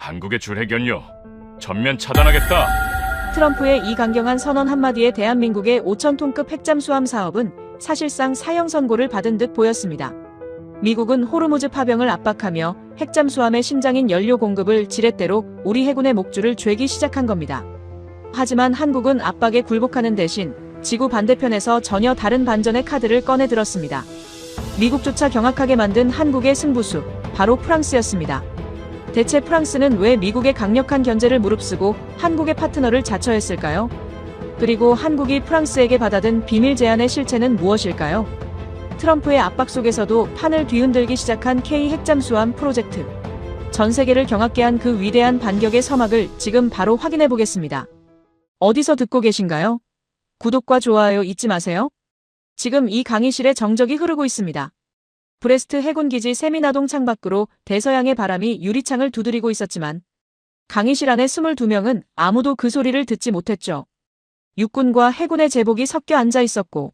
한국의 줄해견요. 전면 차단하겠다. 트럼프의 이 강경한 선언 한마디에 대한민국의 5,000톤급 핵잠수함 사업은 사실상 사형 선고를 받은 듯 보였습니다. 미국은 호르무즈 파병을 압박하며 핵잠수함의 심장인 연료 공급을 지렛대로 우리 해군의 목줄을 죄기 시작한 겁니다. 하지만 한국은 압박에 굴복하는 대신 지구 반대편에서 전혀 다른 반전의 카드를 꺼내 들었습니다. 미국조차 경악하게 만든 한국의 승부수, 바로 프랑스였습니다. 대체 프랑스는 왜 미국의 강력한 견제를 무릅쓰고 한국의 파트너를 자처했을까요? 그리고 한국이 프랑스에게 받아든 비밀 제안의 실체는 무엇일까요? 트럼프의 압박 속에서도 판을 뒤흔들기 시작한 K 핵잠수함 프로젝트. 전 세계를 경악게 한 그 위대한 반격의 서막을 지금 바로 확인해 보겠습니다. 어디서 듣고 계신가요? 구독과 좋아요 잊지 마세요. 지금 이 강의실에 정적이 흐르고 있습니다. 브레스트 해군기지 세미나동 창밖으로 대서양의 바람이 유리창을 두드리고 있었지만 강의실 안에 22명은 아무도 그 소리를 듣지 못했죠. 육군과 해군의 제복이 섞여 앉아 있었고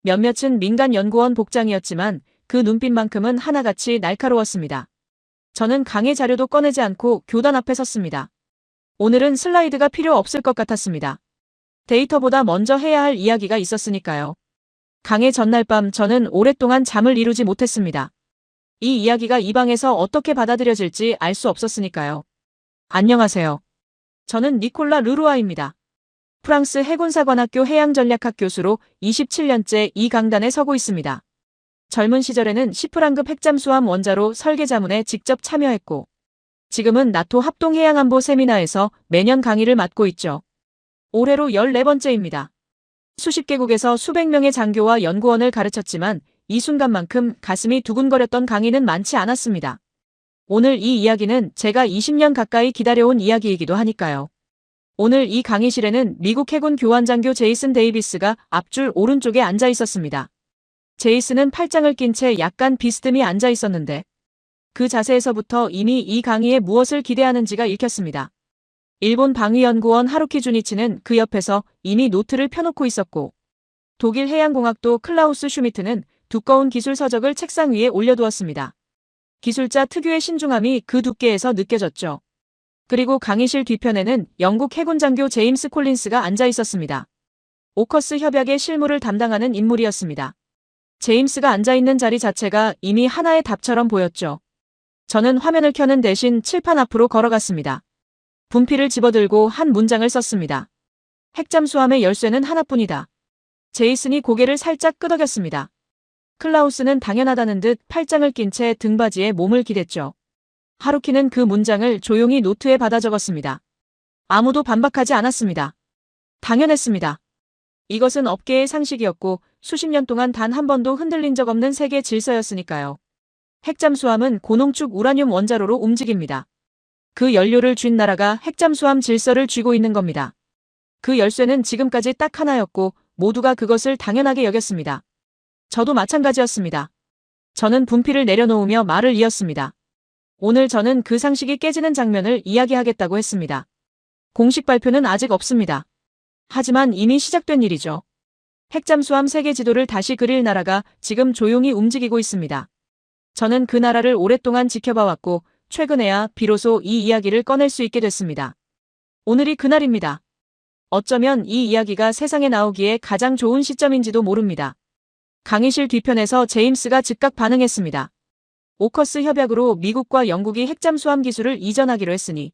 몇몇은 민간 연구원 복장이었지만 그 눈빛만큼은 하나같이 날카로웠습니다. 저는 강의 자료도 꺼내지 않고 교단 앞에 섰습니다. 오늘은 슬라이드가 필요 없을 것 같았습니다. 데이터보다 먼저 해야 할 이야기가 있었으니까요. 강의 전날 밤 저는 오랫동안 잠을 이루지 못했습니다. 이 이야기가 이 방에서 어떻게 받아들여질지 알 수 없었으니까요. 안녕하세요. 저는 니콜라 르루아입니다. 프랑스 해군사관학교 해양전략학 교수로 27년째 이 강단에 서고 있습니다. 젊은 시절에는 시프랑급 핵잠수함 원자로 설계 자문에 직접 참여했고 지금은 나토 합동해양안보 세미나에서 매년 강의를 맡고 있죠. 올해로 14번째입니다. 수십 개국에서 수백 명의 장교와 연구원을 가르쳤지만 이 순간만큼 가슴이 두근거렸던 강의는 많지 않았습니다. 오늘 이 이야기는 제가 20년 가까이 기다려온 이야기이기도 하니까요. 오늘 이 강의실에는 미국 해군 교환장교 제이슨 데이비스가 앞줄 오른쪽에 앉아 있었습니다. 제이슨은 팔짱을 낀 채 약간 비스듬히 앉아 있었는데 그 자세에서부터 이미 이 강의에 무엇을 기대하는지가 읽혔습니다. 일본 방위연구원 하루키 주니치는 그 옆에서 이미 노트를 펴놓고 있었고 독일 해양공학도 클라우스 슈미트는 두꺼운 기술 서적을 책상 위에 올려두었습니다. 기술자 특유의 신중함이 그 두께에서 느껴졌죠. 그리고 강의실 뒤편에는 영국 해군 장교 제임스 콜린스가 앉아 있었습니다. 오커스 협약의 실무를 담당하는 인물이었습니다. 제임스가 앉아 있는 자리 자체가 이미 하나의 답처럼 보였죠. 저는 화면을 켜는 대신 칠판 앞으로 걸어갔습니다. 분필을 집어들고 한 문장을 썼습니다. 핵잠수함의 열쇠는 하나뿐이다. 제이슨이 고개를 살짝 끄덕였습니다. 클라우스는 당연하다는 듯 팔짱을 낀 채 등받이에 몸을 기댔죠. 하루키는 그 문장을 조용히 노트에 받아 적었습니다. 아무도 반박하지 않았습니다. 당연했습니다. 이것은 업계의 상식이었고 수십 년 동안 단 한 번도 흔들린 적 없는 세계 질서였으니까요. 핵잠수함은 고농축 우라늄 원자로로 움직입니다. 그 연료를 쥔 나라가 핵잠수함 질서를 쥐고 있는 겁니다. 그 열쇠는 지금까지 딱 하나였고 모두가 그것을 당연하게 여겼습니다. 저도 마찬가지였습니다. 저는 분필을 내려놓으며 말을 이었습니다. 오늘 저는 그 상식이 깨지는 장면을 이야기하겠다고 했습니다. 공식 발표는 아직 없습니다. 하지만 이미 시작된 일이죠. 핵잠수함 세계 지도를 다시 그릴 나라가 지금 조용히 움직이고 있습니다. 저는 그 나라를 오랫동안 지켜봐왔고 최근에야 비로소 이 이야기를 꺼낼 수 있게 됐습니다. 오늘이 그날입니다. 어쩌면 이 이야기가 세상에 나오기에 가장 좋은 시점인지도 모릅니다. 강의실 뒤편에서 제임스가 즉각 반응했습니다. 오커스 협약으로 미국과 영국이 핵잠수함 기술을 이전하기로 했으니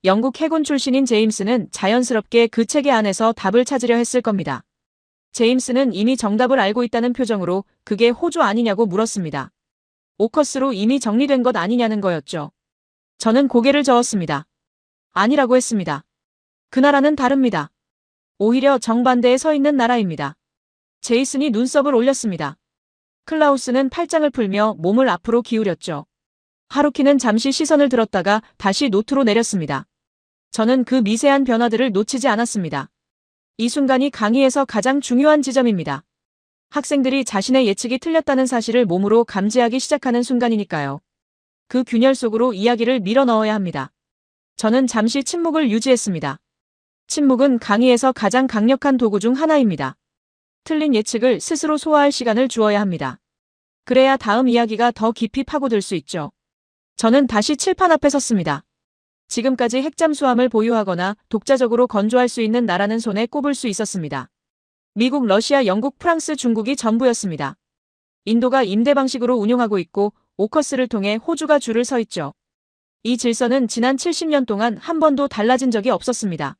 영국 해군 출신인 제임스는 자연스럽게 그 체계 안에서 답을 찾으려 했을 겁니다. 제임스는 이미 정답을 알고 있다는 표정으로 그게 호주 아니냐고 물었습니다. 오커스로 이미 정리된 것 아니냐는 거였죠. 저는 고개를 저었습니다. 아니라고 했습니다. 그 나라는 다릅니다. 오히려 정반대에 서 있는 나라입니다. 제이슨이 눈썹을 올렸습니다. 클라우스는 팔짱을 풀며 몸을 앞으로 기울였죠. 하루키는 잠시 시선을 들었다가 다시 노트로 내렸습니다. 저는 그 미세한 변화들을 놓치지 않았습니다. 이 순간이 강의에서 가장 중요한 지점입니다. 학생들이 자신의 예측이 틀렸다는 사실을 몸으로 감지하기 시작하는 순간이니까요. 그 균열 속으로 이야기를 밀어 넣어야 합니다. 저는 잠시 침묵을 유지했습니다. 침묵은 강의에서 가장 강력한 도구 중 하나입니다. 틀린 예측을 스스로 소화할 시간을 주어야 합니다. 그래야 다음 이야기가 더 깊이 파고들 수 있죠. 저는 다시 칠판 앞에 섰습니다. 지금까지 핵잠수함을 보유하거나 독자적으로 건조할 수 있는 나라는 손에 꼽을 수 있었습니다. 미국, 러시아, 영국, 프랑스, 중국이 전부였습니다. 인도가 임대 방식으로 운용하고 있고 오커스를 통해 호주가 줄을 서 있죠. 이 질서는 지난 70년 동안 한 번도 달라진 적이 없었습니다.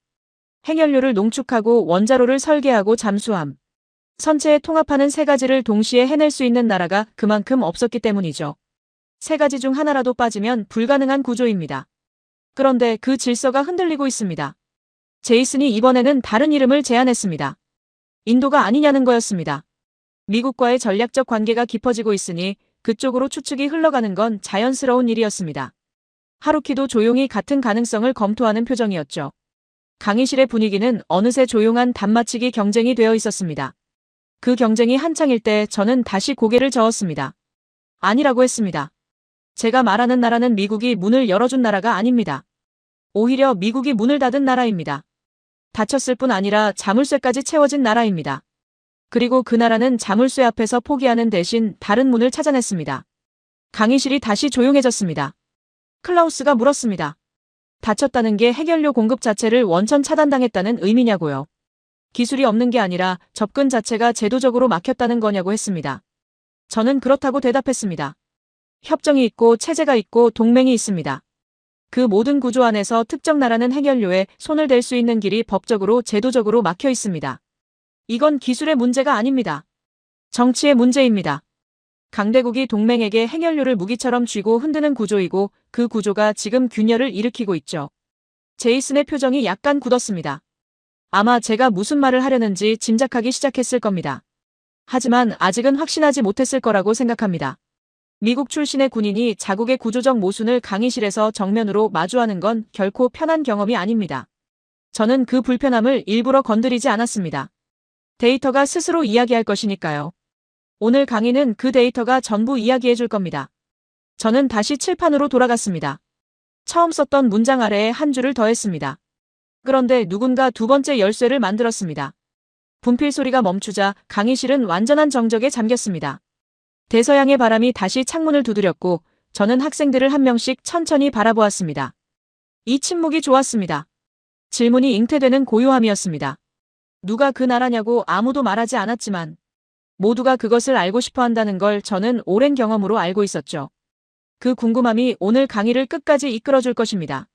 핵연료를 농축하고 원자로를 설계하고 잠수함, 선체에 통합하는 세 가지를 동시에 해낼 수 있는 나라가 그만큼 없었기 때문이죠. 세 가지 중 하나라도 빠지면 불가능한 구조입니다. 그런데 그 질서가 흔들리고 있습니다. 제이슨이 이번에는 다른 이름을 제안했습니다. 인도가 아니냐는 거였습니다. 미국과의 전략적 관계가 깊어지고 있으니 그쪽으로 추측이 흘러가는 건 자연스러운 일이었습니다. 하루키도 조용히 같은 가능성을 검토하는 표정이었죠. 강의실의 분위기는 어느새 조용한 단맞히기 경쟁이 되어 있었습니다. 그 경쟁이 한창일 때 저는 다시 고개를 저었습니다. 아니라고 했습니다. 제가 말하는 나라는 미국이 문을 열어준 나라가 아닙니다. 오히려 미국이 문을 닫은 나라입니다. 닫혔을 뿐 아니라 자물쇠까지 채워진 나라입니다. 그리고 그 나라는 자물쇠 앞에서 포기하는 대신 다른 문을 찾아냈습니다. 강의실이 다시 조용해졌습니다. 클라우스가 물었습니다. 닫혔다는 게 핵연료 공급 자체를 원천 차단당했다는 의미냐고요. 기술이 없는 게 아니라 접근 자체가 제도적으로 막혔다는 거냐고 했습니다. 저는 그렇다고 대답했습니다. 협정이 있고 체제가 있고 동맹이 있습니다. 그 모든 구조 안에서 특정 나라는 핵연료에 손을 댈 수 있는 길이 법적으로 제도적으로 막혀 있습니다. 이건 기술의 문제가 아닙니다. 정치의 문제입니다. 강대국이 동맹에게 핵연료를 무기처럼 쥐고 흔드는 구조이고 그 구조가 지금 균열을 일으키고 있죠. 제이슨의 표정이 약간 굳었습니다. 아마 제가 무슨 말을 하려는지 짐작하기 시작했을 겁니다. 하지만 아직은 확신하지 못했을 거라고 생각합니다. 미국 출신의 군인이 자국의 구조적 모순을 강의실에서 정면으로 마주하는 건 결코 편한 경험이 아닙니다. 저는 그 불편함을 일부러 건드리지 않았습니다. 데이터가 스스로 이야기할 것이니까요. 오늘 강의는 그 데이터가 전부 이야기해 줄 겁니다. 저는 다시 칠판으로 돌아갔습니다. 처음 썼던 문장 아래에 한 줄을 더했습니다. 그런데 누군가 두 번째 열쇠를 만들었습니다. 분필 소리가 멈추자 강의실은 완전한 정적에 잠겼습니다. 대서양의 바람이 다시 창문을 두드렸고 저는 학생들을 한 명씩 천천히 바라보았습니다. 이 침묵이 좋았습니다. 질문이 잉태되는 고요함이었습니다. 누가 그 나라냐고 아무도 말하지 않았지만 모두가 그것을 알고 싶어 한다는 걸 저는 오랜 경험으로 알고 있었죠. 그 궁금함이 오늘 강의를 끝까지 이끌어줄 것입니다.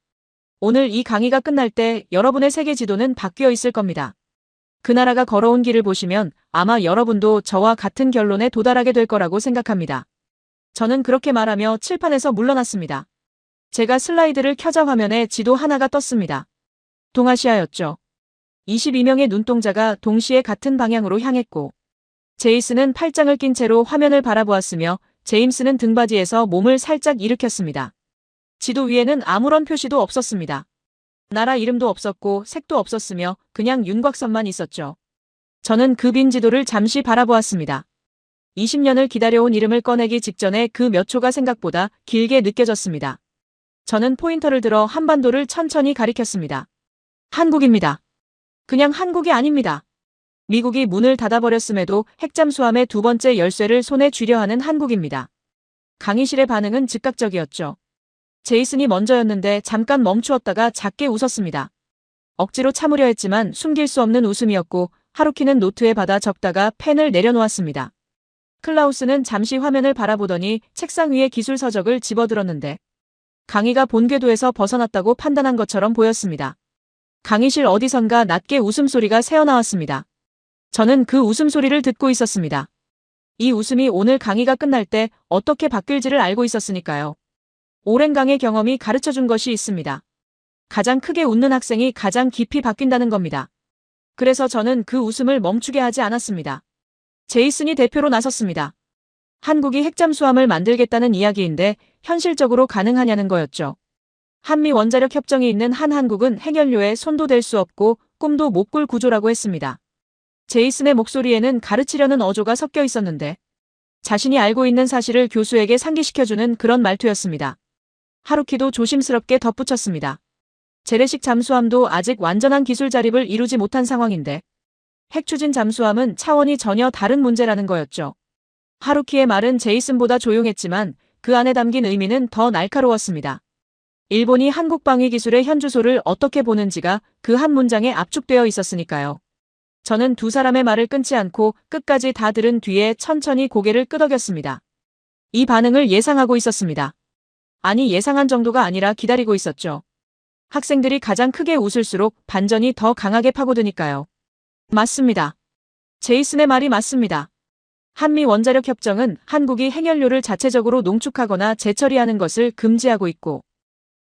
오늘 이 강의가 끝날 때 여러분의 세계 지도는 바뀌어 있을 겁니다. 그 나라가 걸어온 길을 보시면 아마 여러분도 저와 같은 결론에 도달하게 될 거라고 생각합니다. 저는 그렇게 말하며 칠판에서 물러났습니다. 제가 슬라이드를 켜자 화면에 지도 하나가 떴습니다. 동아시아였죠. 22명의 눈동자가 동시에 같은 방향으로 향했고 제이슨은 팔짱을 낀 채로 화면을 바라보았으며 제임스는 등받이에서 몸을 살짝 일으켰습니다. 지도 위에는 아무런 표시도 없었습니다. 나라 이름도 없었고 색도 없었으며 그냥 윤곽선만 있었죠. 저는 그 빈 지도를 잠시 바라보았습니다. 20년을 기다려온 이름을 꺼내기 직전에 그 몇 초가 생각보다 길게 느껴졌습니다. 저는 포인터를 들어 한반도를 천천히 가리켰습니다. 한국입니다. 그냥 한국이 아닙니다. 미국이 문을 닫아버렸음에도 핵잠수함의 두 번째 열쇠를 손에 쥐려 하는 한국입니다. 강의실의 반응은 즉각적이었죠. 제이슨이 먼저였는데 잠깐 멈추었다가 작게 웃었습니다. 억지로 참으려 했지만 숨길 수 없는 웃음이었고 하루키는 노트에 받아 적다가 펜을 내려놓았습니다. 클라우스는 잠시 화면을 바라보더니 책상 위에 기술 서적을 집어들었는데 강의가 본 궤도에서 벗어났다고 판단한 것처럼 보였습니다. 강의실 어디선가 낮게 웃음소리가 새어나왔습니다. 저는 그 웃음소리를 듣고 있었습니다. 이 웃음이 오늘 강의가 끝날 때 어떻게 바뀔지를 알고 있었으니까요. 오랜 강의 경험이 가르쳐준 것이 있습니다. 가장 크게 웃는 학생이 가장 깊이 바뀐다는 겁니다. 그래서 저는 그 웃음을 멈추게 하지 않았습니다. 제이슨이 대표로 나섰습니다. 한국이 핵잠수함을 만들겠다는 이야기인데 현실적으로 가능하냐는 거였죠. 한미 원자력 협정이 있는 한 한국은 핵연료에 손도 댈 수 없고 꿈도 못 꿀 구조라고 했습니다. 제이슨의 목소리에는 가르치려는 어조가 섞여 있었는데 자신이 알고 있는 사실을 교수에게 상기시켜주는 그런 말투였습니다. 하루키도 조심스럽게 덧붙였습니다. 재래식 잠수함도 아직 완전한 기술 자립을 이루지 못한 상황인데 핵추진 잠수함은 차원이 전혀 다른 문제라는 거였죠. 하루키의 말은 제이슨보다 조용했지만 그 안에 담긴 의미는 더 날카로웠습니다. 일본이 한국 방위 기술의 현주소를 어떻게 보는지가 그 한 문장에 압축되어 있었으니까요. 저는 두 사람의 말을 끊지 않고 끝까지 다 들은 뒤에 천천히 고개를 끄덕였습니다. 이 반응을 예상하고 있었습니다. 아니, 예상한 정도가 아니라 기다리고 있었죠. 학생들이 가장 크게 웃을수록 반전이 더 강하게 파고드니까요. 맞습니다. 제이슨의 말이 맞습니다. 한미 원자력 협정은 한국이 핵연료를 자체적으로 농축하거나 재처리하는 것을 금지하고 있고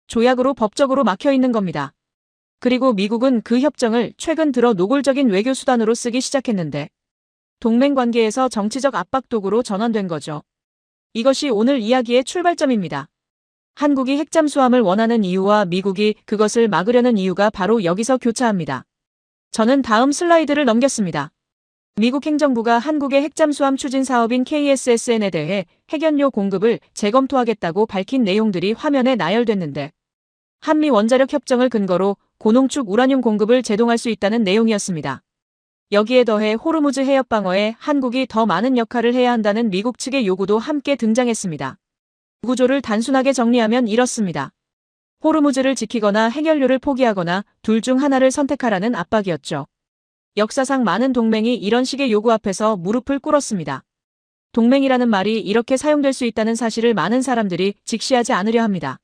조약으로 법적으로 막혀 있는 겁니다. 그리고 미국은 그 협정을 최근 들어 노골적인 외교 수단으로 쓰기 시작했는데 동맹 관계에서 정치적 압박 도구로 전환된 거죠. 이것이 오늘 이야기의 출발점입니다. 한국이 핵잠수함을 원하는 이유와 미국이 그것을 막으려는 이유가 바로 여기서 교차합니다. 저는 다음 슬라이드를 넘겼습니다. 미국 행정부가 한국의 핵잠수함 추진 사업인 KSSN에 대해 핵연료 공급을 재검토하겠다고 밝힌 내용들이 화면에 나열됐는데 한미 원자력 협정을 근거로 고농축 우라늄 공급을 제동할 수 있다는 내용이었습니다. 여기에 더해 호르무즈 해협 방어에 한국이 더 많은 역할을 해야 한다는 미국 측의 요구도 함께 등장했습니다. 구조를 단순하게 정리하면 이렇습니다. 호르무즈를 지키거나 핵연료를 포기하거나 둘 중 하나를 선택하라는 압박이었죠. 역사상 많은 동맹이 이런 식의 요구 앞에서 무릎을 꿇었습니다. 동맹이라는 말이 이렇게 사용될 수 있다는 사실을 많은 사람들이 직시하지 않으려 합니다.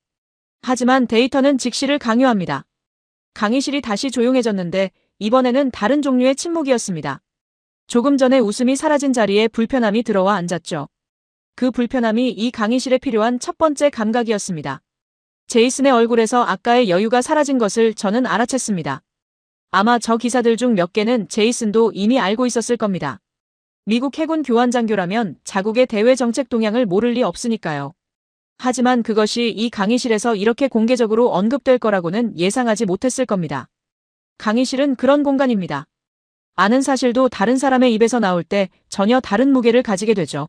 하지만 데이터는 직시를 강요합니다. 강의실이 다시 조용해졌는데 이번에는 다른 종류의 침묵이었습니다. 조금 전에 웃음이 사라진 자리에 불편함이 들어와 앉았죠. 그 불편함이 이 강의실에 필요한 첫 번째 감각이었습니다. 제이슨의 얼굴에서 아까의 여유가 사라진 것을 저는 알아챘습니다. 아마 저 기사들 중 몇 개는 제이슨도 이미 알고 있었을 겁니다. 미국 해군 교환장교라면 자국의 대외 정책 동향을 모를 리 없으니까요. 하지만 그것이 이 강의실에서 이렇게 공개적으로 언급될 거라고는 예상하지 못했을 겁니다. 강의실은 그런 공간입니다. 아는 사실도 다른 사람의 입에서 나올 때 전혀 다른 무게를 가지게 되죠.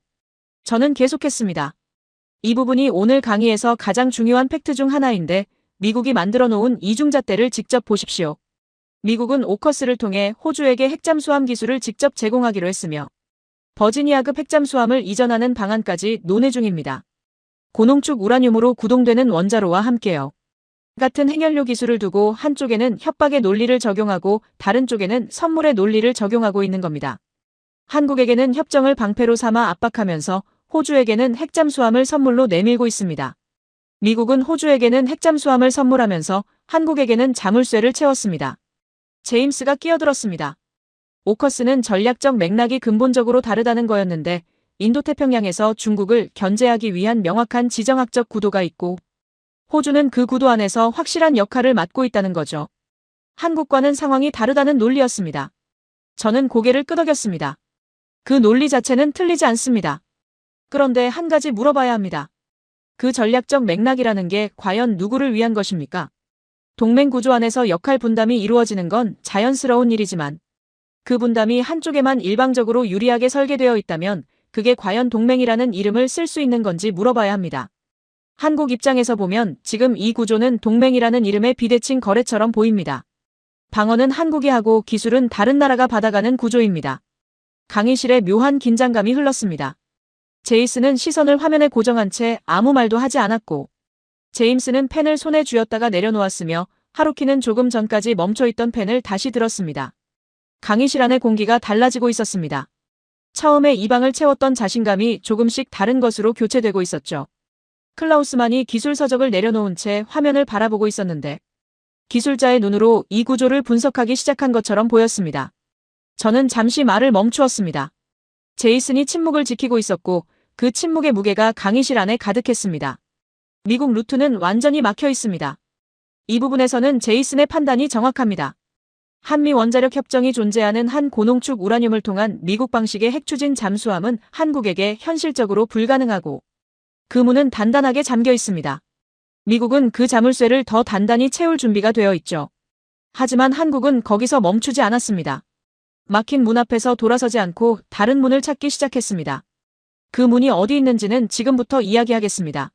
저는 계속했습니다. 이 부분이 오늘 강의에서 가장 중요한 팩트 중 하나인데 미국이 만들어 놓은 이중잣대를 직접 보십시오. 미국은 오커스를 통해 호주에게 핵잠수함 기술을 직접 제공하기로 했으며 버지니아급 핵잠수함을 이전하는 방안까지 논의 중입니다. 고농축 우라늄으로 구동되는 원자로와 함께요. 같은 핵연료 기술을 두고 한쪽에는 협박의 논리를 적용하고 다른 쪽에는 선물의 논리를 적용하고 있는 겁니다. 한국에게는 협정을 방패로 삼아 압박하면서 호주에게는 핵잠수함을 선물로 내밀고 있습니다. 미국은 호주에게는 핵잠수함을 선물하면서 한국에게는 자물쇠를 채웠습니다. 제임스가 끼어들었습니다. 오커스는 전략적 맥락이 근본적으로 다르다는 거였는데 인도태평양에서 중국을 견제하기 위한 명확한 지정학적 구도가 있고 호주는 그 구도 안에서 확실한 역할을 맡고 있다는 거죠. 한국과는 상황이 다르다는 논리였습니다. 저는 고개를 끄덕였습니다. 그 논리 자체는 틀리지 않습니다. 그런데 한 가지 물어봐야 합니다. 그 전략적 맥락이라는 게 과연 누구를 위한 것입니까? 동맹 구조 안에서 역할 분담이 이루어지는 건 자연스러운 일이지만 그 분담이 한쪽에만 일방적으로 유리하게 설계되어 있다면 그게 과연 동맹이라는 이름을 쓸 수 있는 건지 물어봐야 합니다. 한국 입장에서 보면 지금 이 구조는 동맹이라는 이름의 비대칭 거래처럼 보입니다. 방어는 한국이 하고 기술은 다른 나라가 받아가는 구조입니다. 강의실에 묘한 긴장감이 흘렀습니다. 제이슨은 시선을 화면에 고정한 채 아무 말도 하지 않았고 제임스는 펜을 손에 쥐었다가 내려놓았으며 하루키는 조금 전까지 멈춰있던 펜을 다시 들었습니다. 강의실 안의 공기가 달라지고 있었습니다. 처음에 이 방을 채웠던 자신감이 조금씩 다른 것으로 교체되고 있었죠. 클라우스만이 기술 서적을 내려놓은 채 화면을 바라보고 있었는데 기술자의 눈으로 이 구조를 분석하기 시작한 것처럼 보였습니다. 저는 잠시 말을 멈추었습니다. 제이슨이 침묵을 지키고 있었고 그 침묵의 무게가 강의실 안에 가득했습니다. 미국 루트는 완전히 막혀 있습니다. 이 부분에서는 제이슨의 판단이 정확합니다. 한미 원자력 협정이 존재하는 한 고농축 우라늄을 통한 미국 방식의 핵추진 잠수함은 한국에게 현실적으로 불가능하고 그 문은 단단하게 잠겨 있습니다. 미국은 그 자물쇠를 더 단단히 채울 준비가 되어 있죠. 하지만 한국은 거기서 멈추지 않았습니다. 막힌 문 앞에서 돌아서지 않고 다른 문을 찾기 시작했습니다. 그 문이 어디 있는지는 지금부터 이야기하겠습니다.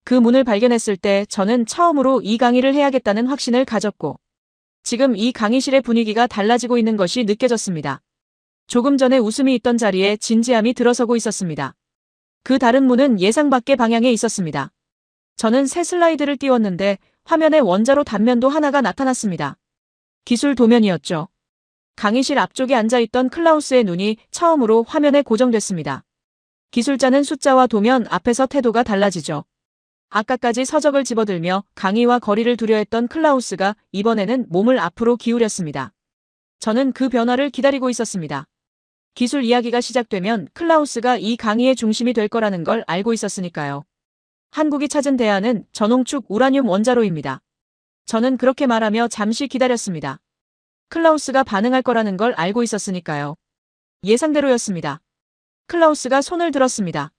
그 문을 발견했을 때 저는 처음으로 이 강의를 해야겠다는 확신을 가졌고 지금 이 강의실의 분위기가 달라지고 있는 것이 느껴졌습니다. 조금 전에 웃음이 있던 자리에 진지함이 들어서고 있었습니다. 그 다른 문은 예상 밖의 방향에 있었습니다. 저는 새 슬라이드를 띄웠는데 화면에 원자로 단면도 하나가 나타났습니다. 기술 도면이었죠. 강의실 앞쪽에 앉아있던 클라우스의 눈이 처음으로 화면에 고정됐습니다. 기술자는 숫자와 도면 앞에서 태도가 달라지죠. 아까까지 서적을 집어들며 강의와 거리를 두려 했던 클라우스가 이번에는 몸을 앞으로 기울였습니다. 저는 그 변화를 기다리고 있었습니다. 기술 이야기가 시작되면 클라우스가 이 강의의 중심이 될 거라는 걸 알고 있었으니까요. 한국이 찾은 대안은 전홍축 우라늄 원자로입니다. 저는 그렇게 말하며 잠시 기다렸습니다. 클라우스가 반응할 거라는 걸 알고 있었으니까요. 예상대로였습니다. 클라우스가 손을 들었습니다.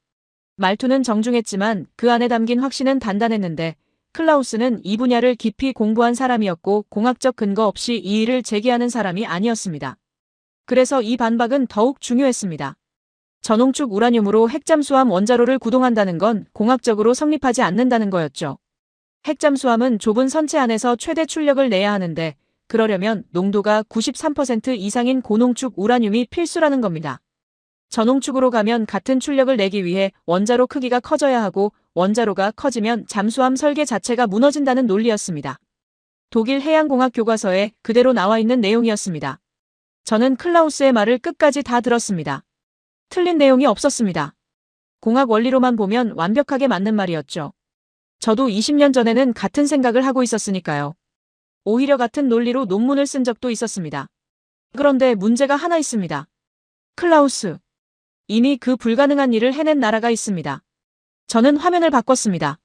말투는 정중했지만 그 안에 담긴 확신은 단단했는데 클라우스는 이 분야를 깊이 공부한 사람이었고 공학적 근거 없이 이의를 제기하는 사람이 아니었습니다. 그래서 이 반박은 더욱 중요했습니다. 전홍축 우라늄으로 핵잠수함 원자로를 구동한다는 건 공학적으로 성립하지 않는다는 거였죠. 핵잠수함은 좁은 선체 안에서 최대 출력을 내야 하는데 그러려면 농도가 93% 이상인 고농축 우라늄이 필수라는 겁니다. 전홍축으로 가면 같은 출력을 내기 위해 원자로 크기가 커져야 하고 원자로가 커지면 잠수함 설계 자체가 무너진다는 논리였습니다. 독일 해양공학 교과서에 그대로 나와 있는 내용이었습니다. 저는 클라우스의 말을 끝까지 다 들었습니다. 틀린 내용이 없었습니다. 공학 원리로만 보면 완벽하게 맞는 말이었죠. 저도 20년 전에는 같은 생각을 하고 있었으니까요. 오히려 같은 논리로 논문을 쓴 적도 있었습니다. 그런데 문제가 하나 있습니다. 클라우스. 이미 그 불가능한 일을 해낸 나라가 있습니다. 저는 화면을 바꿨습니다.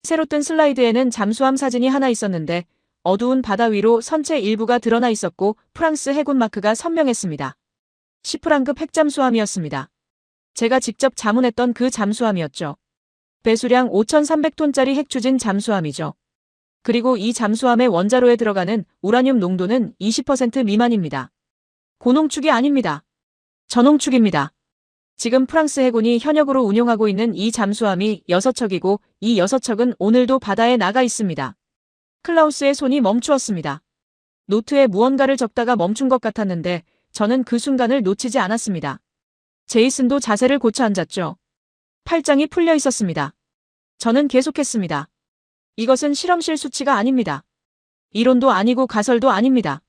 새로 뜬 슬라이드에는 잠수함 사진이 하나 있었는데 어두운 바다 위로 선체 일부가 드러나 있었고 프랑스 해군 마크가 선명했습니다. 시프랑급 핵잠수함이었습니다. 제가 직접 자문했던 그 잠수함이었죠. 배수량 5,300톤짜리 핵추진 잠수함이죠. 그리고 이 잠수함의 원자로에 들어가는 우라늄 농도는 20% 미만입니다. 고농축이 아닙니다. 전홍축입니다. 지금 프랑스 해군이 현역으로 운용하고 있는 이 잠수함이 6척이고 이 6척은 오늘도 바다에 나가 있습니다. 클라우스의 손이 멈추었습니다. 노트에 무언가를 적다가 멈춘 것 같았는데 저는 그 순간을 놓치지 않았습니다. 제이슨도 자세를 고쳐 앉았죠. 팔짱이 풀려 있었습니다. 저는 계속했습니다. 이것은 실험실 수치가 아닙니다. 이론도 아니고 가설도 아닙니다.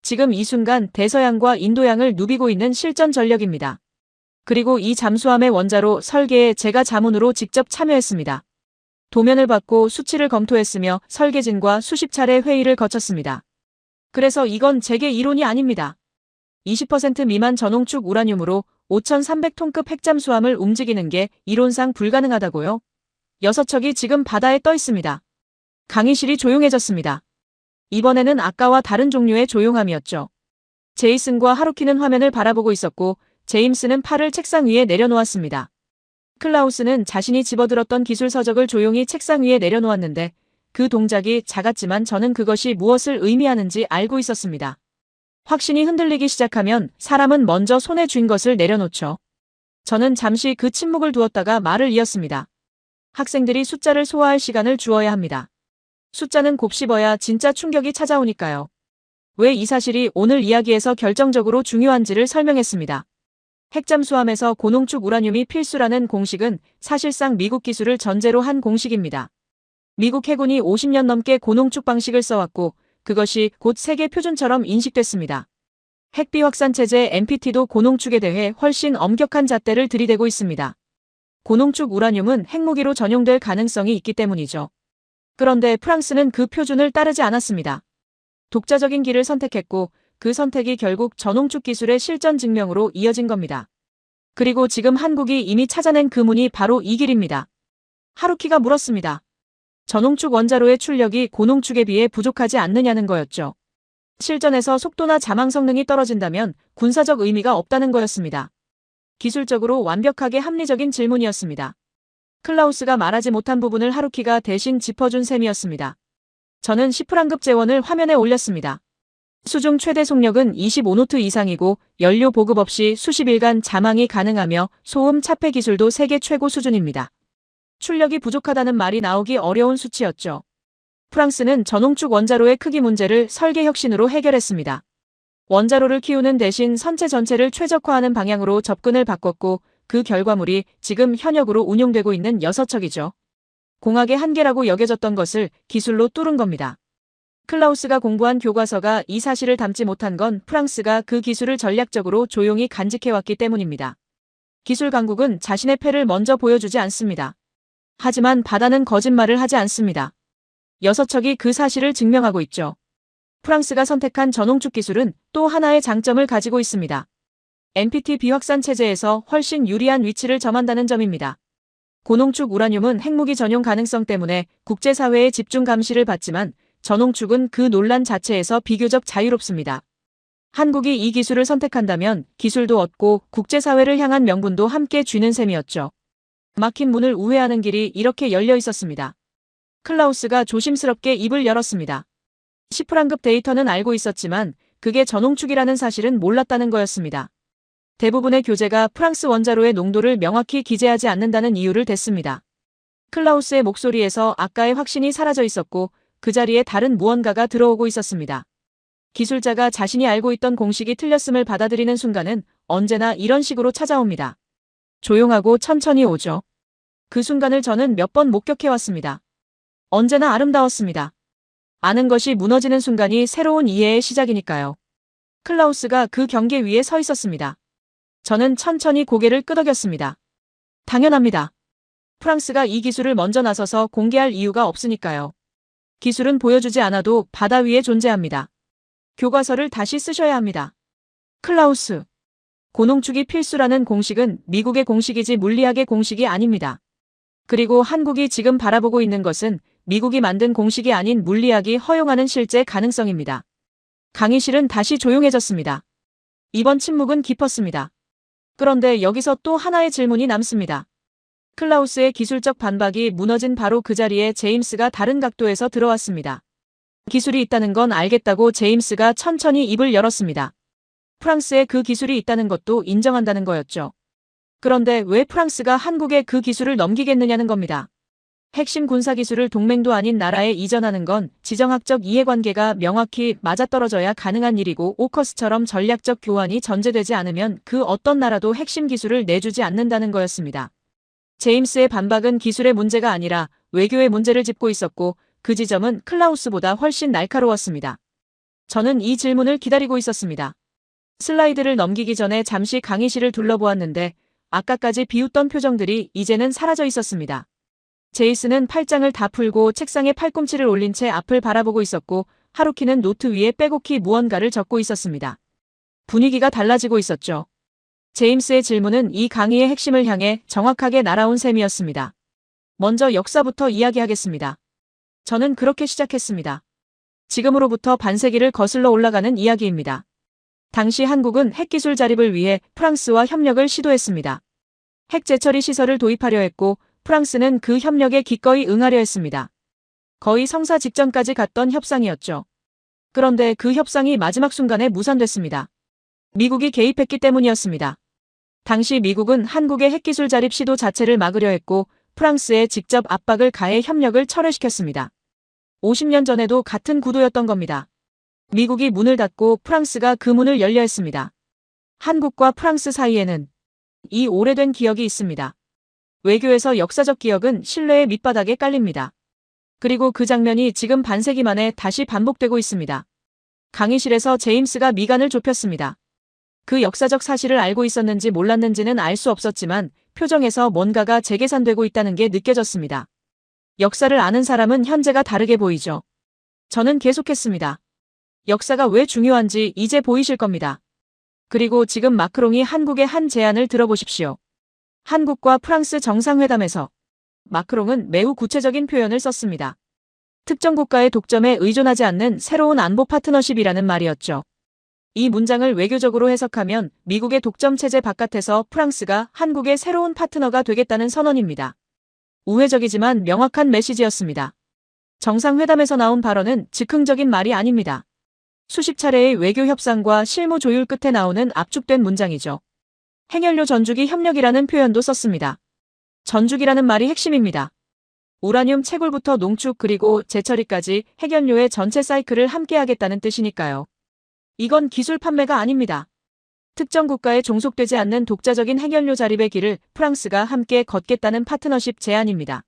지금 이 순간 대서양과 인도양을 누비고 있는 실전 전력입니다. 그리고 이 잠수함의 원자로 설계에 제가 자문으로 직접 참여했습니다. 도면을 받고 수치를 검토했으며 설계진과 수십 차례 회의를 거쳤습니다. 그래서 이건 제게 이론이 아닙니다. 20% 미만 전홍축 우라늄으로 5,300톤급 핵잠수함을 움직이는 게 이론상 불가능하다고요? 6척이 지금 바다에 떠 있습니다. 강의실이 조용해졌습니다. 이번에는 아까와 다른 종류의 조용함이었죠. 제이슨과 하루키는 화면을 바라보고 있었고 제임스는 팔을 책상 위에 내려놓았습니다. 클라우스는 자신이 집어들었던 기술 서적을 조용히 책상 위에 내려놓았는데 그 동작이 작았지만 저는 그것이 무엇을 의미하는지 알고 있었습니다. 확신이 흔들리기 시작하면 사람은 먼저 손에 쥔 것을 내려놓죠. 저는 잠시 그 침묵을 두었다가 말을 이었습니다. 학생들이 숫자를 소화할 시간을 주어야 합니다. 숫자는 곱씹어야 진짜 충격이 찾아오니까요. 왜 이 사실이 오늘 이야기에서 결정적으로 중요한지를 설명했습니다. 핵잠수함에서 고농축 우라늄이 필수라는 공식은 사실상 미국 기술을 전제로 한 공식입니다. 미국 해군이 50년 넘게 고농축 방식을 써왔고 그것이 곧 세계 표준처럼 인식됐습니다. 핵비 확산 체제 NPT도 고농축에 대해 훨씬 엄격한 잣대를 들이대고 있습니다. 고농축 우라늄은 핵무기로 전용될 가능성이 있기 때문이죠. 그런데 프랑스는 그 표준을 따르지 않았습니다. 독자적인 길을 선택했고 그 선택이 결국 전홍축 기술의 실전 증명으로 이어진 겁니다. 그리고 지금 한국이 이미 찾아낸 그 문이 바로 이 길입니다. 하루키가 물었습니다. 전홍축 원자로의 출력이 고농축에 비해 부족하지 않느냐는 거였죠. 실전에서 속도나 자망 성능이 떨어진다면 군사적 의미가 없다는 거였습니다. 기술적으로 완벽하게 합리적인 질문이었습니다. 클라우스가 말하지 못한 부분을 하루키가 대신 짚어준 셈이었습니다. 저는 시프랑급 재원을 화면에 올렸습니다. 수중 최대 속력은 25노트 이상이고 연료 보급 없이 수십 일간 자망이 가능하며 소음 차폐 기술도 세계 최고 수준입니다. 출력이 부족하다는 말이 나오기 어려운 수치였죠. 프랑스는 전홍축 원자로의 크기 문제를 설계 혁신으로 해결했습니다. 원자로를 키우는 대신 선체 전체를 최적화하는 방향으로 접근을 바꿨고 그 결과물이 지금 현역으로 운용되고 있는 6척이죠. 공학의 한계라고 여겨졌던 것을 기술로 뚫은 겁니다. 클라우스가 공부한 교과서가 이 사실을 담지 못한 건 프랑스가 그 기술을 전략적으로 조용히 간직해왔기 때문입니다. 기술 강국은 자신의 패를 먼저 보여주지 않습니다. 하지만 바다는 거짓말을 하지 않습니다. 6척이 그 사실을 증명하고 있죠. 프랑스가 선택한 전홍축 기술은 또 하나의 장점을 가지고 있습니다. NPT 비확산 체제에서 훨씬 유리한 위치를 점한다는 점입니다. 고농축 우라늄은 핵무기 전용 가능성 때문에 국제사회의 집중 감시를 받지만 전홍축은 그 논란 자체에서 비교적 자유롭습니다. 한국이 이 기술을 선택한다면 기술도 얻고 국제사회를 향한 명분도 함께 쥐는 셈이었죠. 막힌 문을 우회하는 길이 이렇게 열려 있었습니다. 클라우스가 조심스럽게 입을 열었습니다. 시프란급 데이터는 알고 있었지만 그게 전홍축이라는 사실은 몰랐다는 거였습니다. 대부분의 교재가 프랑스 원자로의 농도를 명확히 기재하지 않는다는 이유를 댔습니다. 클라우스의 목소리에서 아까의 확신이 사라져 있었고 그 자리에 다른 무언가가 들어오고 있었습니다. 기술자가 자신이 알고 있던 공식이 틀렸음을 받아들이는 순간은 언제나 이런 식으로 찾아옵니다. 조용하고 천천히 오죠. 그 순간을 저는 몇 번 목격해왔습니다. 언제나 아름다웠습니다. 아는 것이 무너지는 순간이 새로운 이해의 시작이니까요. 클라우스가 그 경계 위에 서 있었습니다. 저는 천천히 고개를 끄덕였습니다. 당연합니다. 프랑스가 이 기술을 먼저 나서서 공개할 이유가 없으니까요. 기술은 보여주지 않아도 바다 위에 존재합니다. 교과서를 다시 쓰셔야 합니다. 클라우스. 고농축이 필수라는 공식은 미국의 공식이지 물리학의 공식이 아닙니다. 그리고 한국이 지금 바라보고 있는 것은 미국이 만든 공식이 아닌 물리학이 허용하는 실제 가능성입니다. 강의실은 다시 조용해졌습니다. 이번 침묵은 깊었습니다. 그런데 여기서 또 하나의 질문이 남습니다. 클라우스의 기술적 반박이 무너진 바로 그 자리에 제임스가 다른 각도에서 들어왔습니다. 기술이 있다는 건 알겠다고 제임스가 천천히 입을 열었습니다. 프랑스에 그 기술이 있다는 것도 인정한다는 거였죠. 그런데 왜 프랑스가 한국에 그 기술을 넘기겠느냐는 겁니다. 핵심 군사기술을 동맹도 아닌 나라에 이전하는 건 지정학적 이해관계가 명확히 맞아떨어져야 가능한 일이고 오커스처럼 전략적 교환이 전제되지 않으면 그 어떤 나라도 핵심 기술을 내주지 않는다는 거였습니다. 제임스의 반박은 기술의 문제가 아니라 외교의 문제를 짚고 있었고 그 지점은 클라우스보다 훨씬 날카로웠습니다. 저는 이 질문을 기다리고 있었습니다. 슬라이드를 넘기기 전에 잠시 강의실을 둘러보았는데 아까까지 비웃던 표정들이 이제는 사라져 있었습니다. 제이스는 팔짱을 다 풀고 책상에 팔꿈치를 올린 채 앞을 바라보고 있었고 하루키는 노트 위에 빼곡히 무언가를 적고 있었습니다. 분위기가 달라지고 있었죠. 제임스의 질문은 이 강의의 핵심을 향해 정확하게 날아온 셈이었습니다. 먼저 역사부터 이야기하겠습니다. 저는 그렇게 시작했습니다. 지금으로부터 반세기를 거슬러 올라가는 이야기입니다. 당시 한국은 핵기술 자립을 위해 프랑스와 협력을 시도했습니다. 핵 재처리 시설을 도입하려 했고 프랑스는 그 협력에 기꺼이 응하려 했습니다. 거의 성사 직전까지 갔던 협상이었죠. 그런데 그 협상이 마지막 순간에 무산됐습니다. 미국이 개입했기 때문이었습니다. 당시 미국은 한국의 핵기술 자립 시도 자체를 막으려 했고 프랑스에 직접 압박을 가해 협력을 철회시켰습니다. 50년 전에도 같은 구도였던 겁니다. 미국이 문을 닫고 프랑스가 그 문을 열려 했습니다. 한국과 프랑스 사이에는 이 오래된 기억이 있습니다. 외교에서 역사적 기억은 신뢰의 밑바닥에 깔립니다. 그리고 그 장면이 지금 반세기 만에 다시 반복되고 있습니다. 강의실에서 제임스가 미간을 좁혔습니다. 그 역사적 사실을 알고 있었는지 몰랐는지는 알 수 없었지만 표정에서 뭔가가 재계산되고 있다는 게 느껴졌습니다. 역사를 아는 사람은 현재가 다르게 보이죠. 저는 계속했습니다. 역사가 왜 중요한지 이제 보이실 겁니다. 그리고 지금 마크롱이 한국의 한 제안을 들어보십시오. 한국과 프랑스 정상회담에서 마크롱은 매우 구체적인 표현을 썼습니다. 특정 국가의 독점에 의존하지 않는 새로운 안보 파트너십이라는 말이었죠. 이 문장을 외교적으로 해석하면 미국의 독점 체제 바깥에서 프랑스가 한국의 새로운 파트너가 되겠다는 선언입니다. 우회적이지만 명확한 메시지였습니다. 정상회담에서 나온 발언은 즉흥적인 말이 아닙니다. 수십 차례의 외교 협상과 실무 조율 끝에 나오는 압축된 문장이죠. 핵연료 전주기 협력이라는 표현도 썼습니다. 전주기라는 말이 핵심입니다. 우라늄 채굴부터 농축 그리고 재처리까지 핵연료의 전체 사이클을 함께 하겠다는 뜻이니까요. 이건 기술 판매가 아닙니다. 특정 국가에 종속되지 않는 독자적인 핵연료 자립의 길을 프랑스가 함께 걷겠다는 파트너십 제안입니다.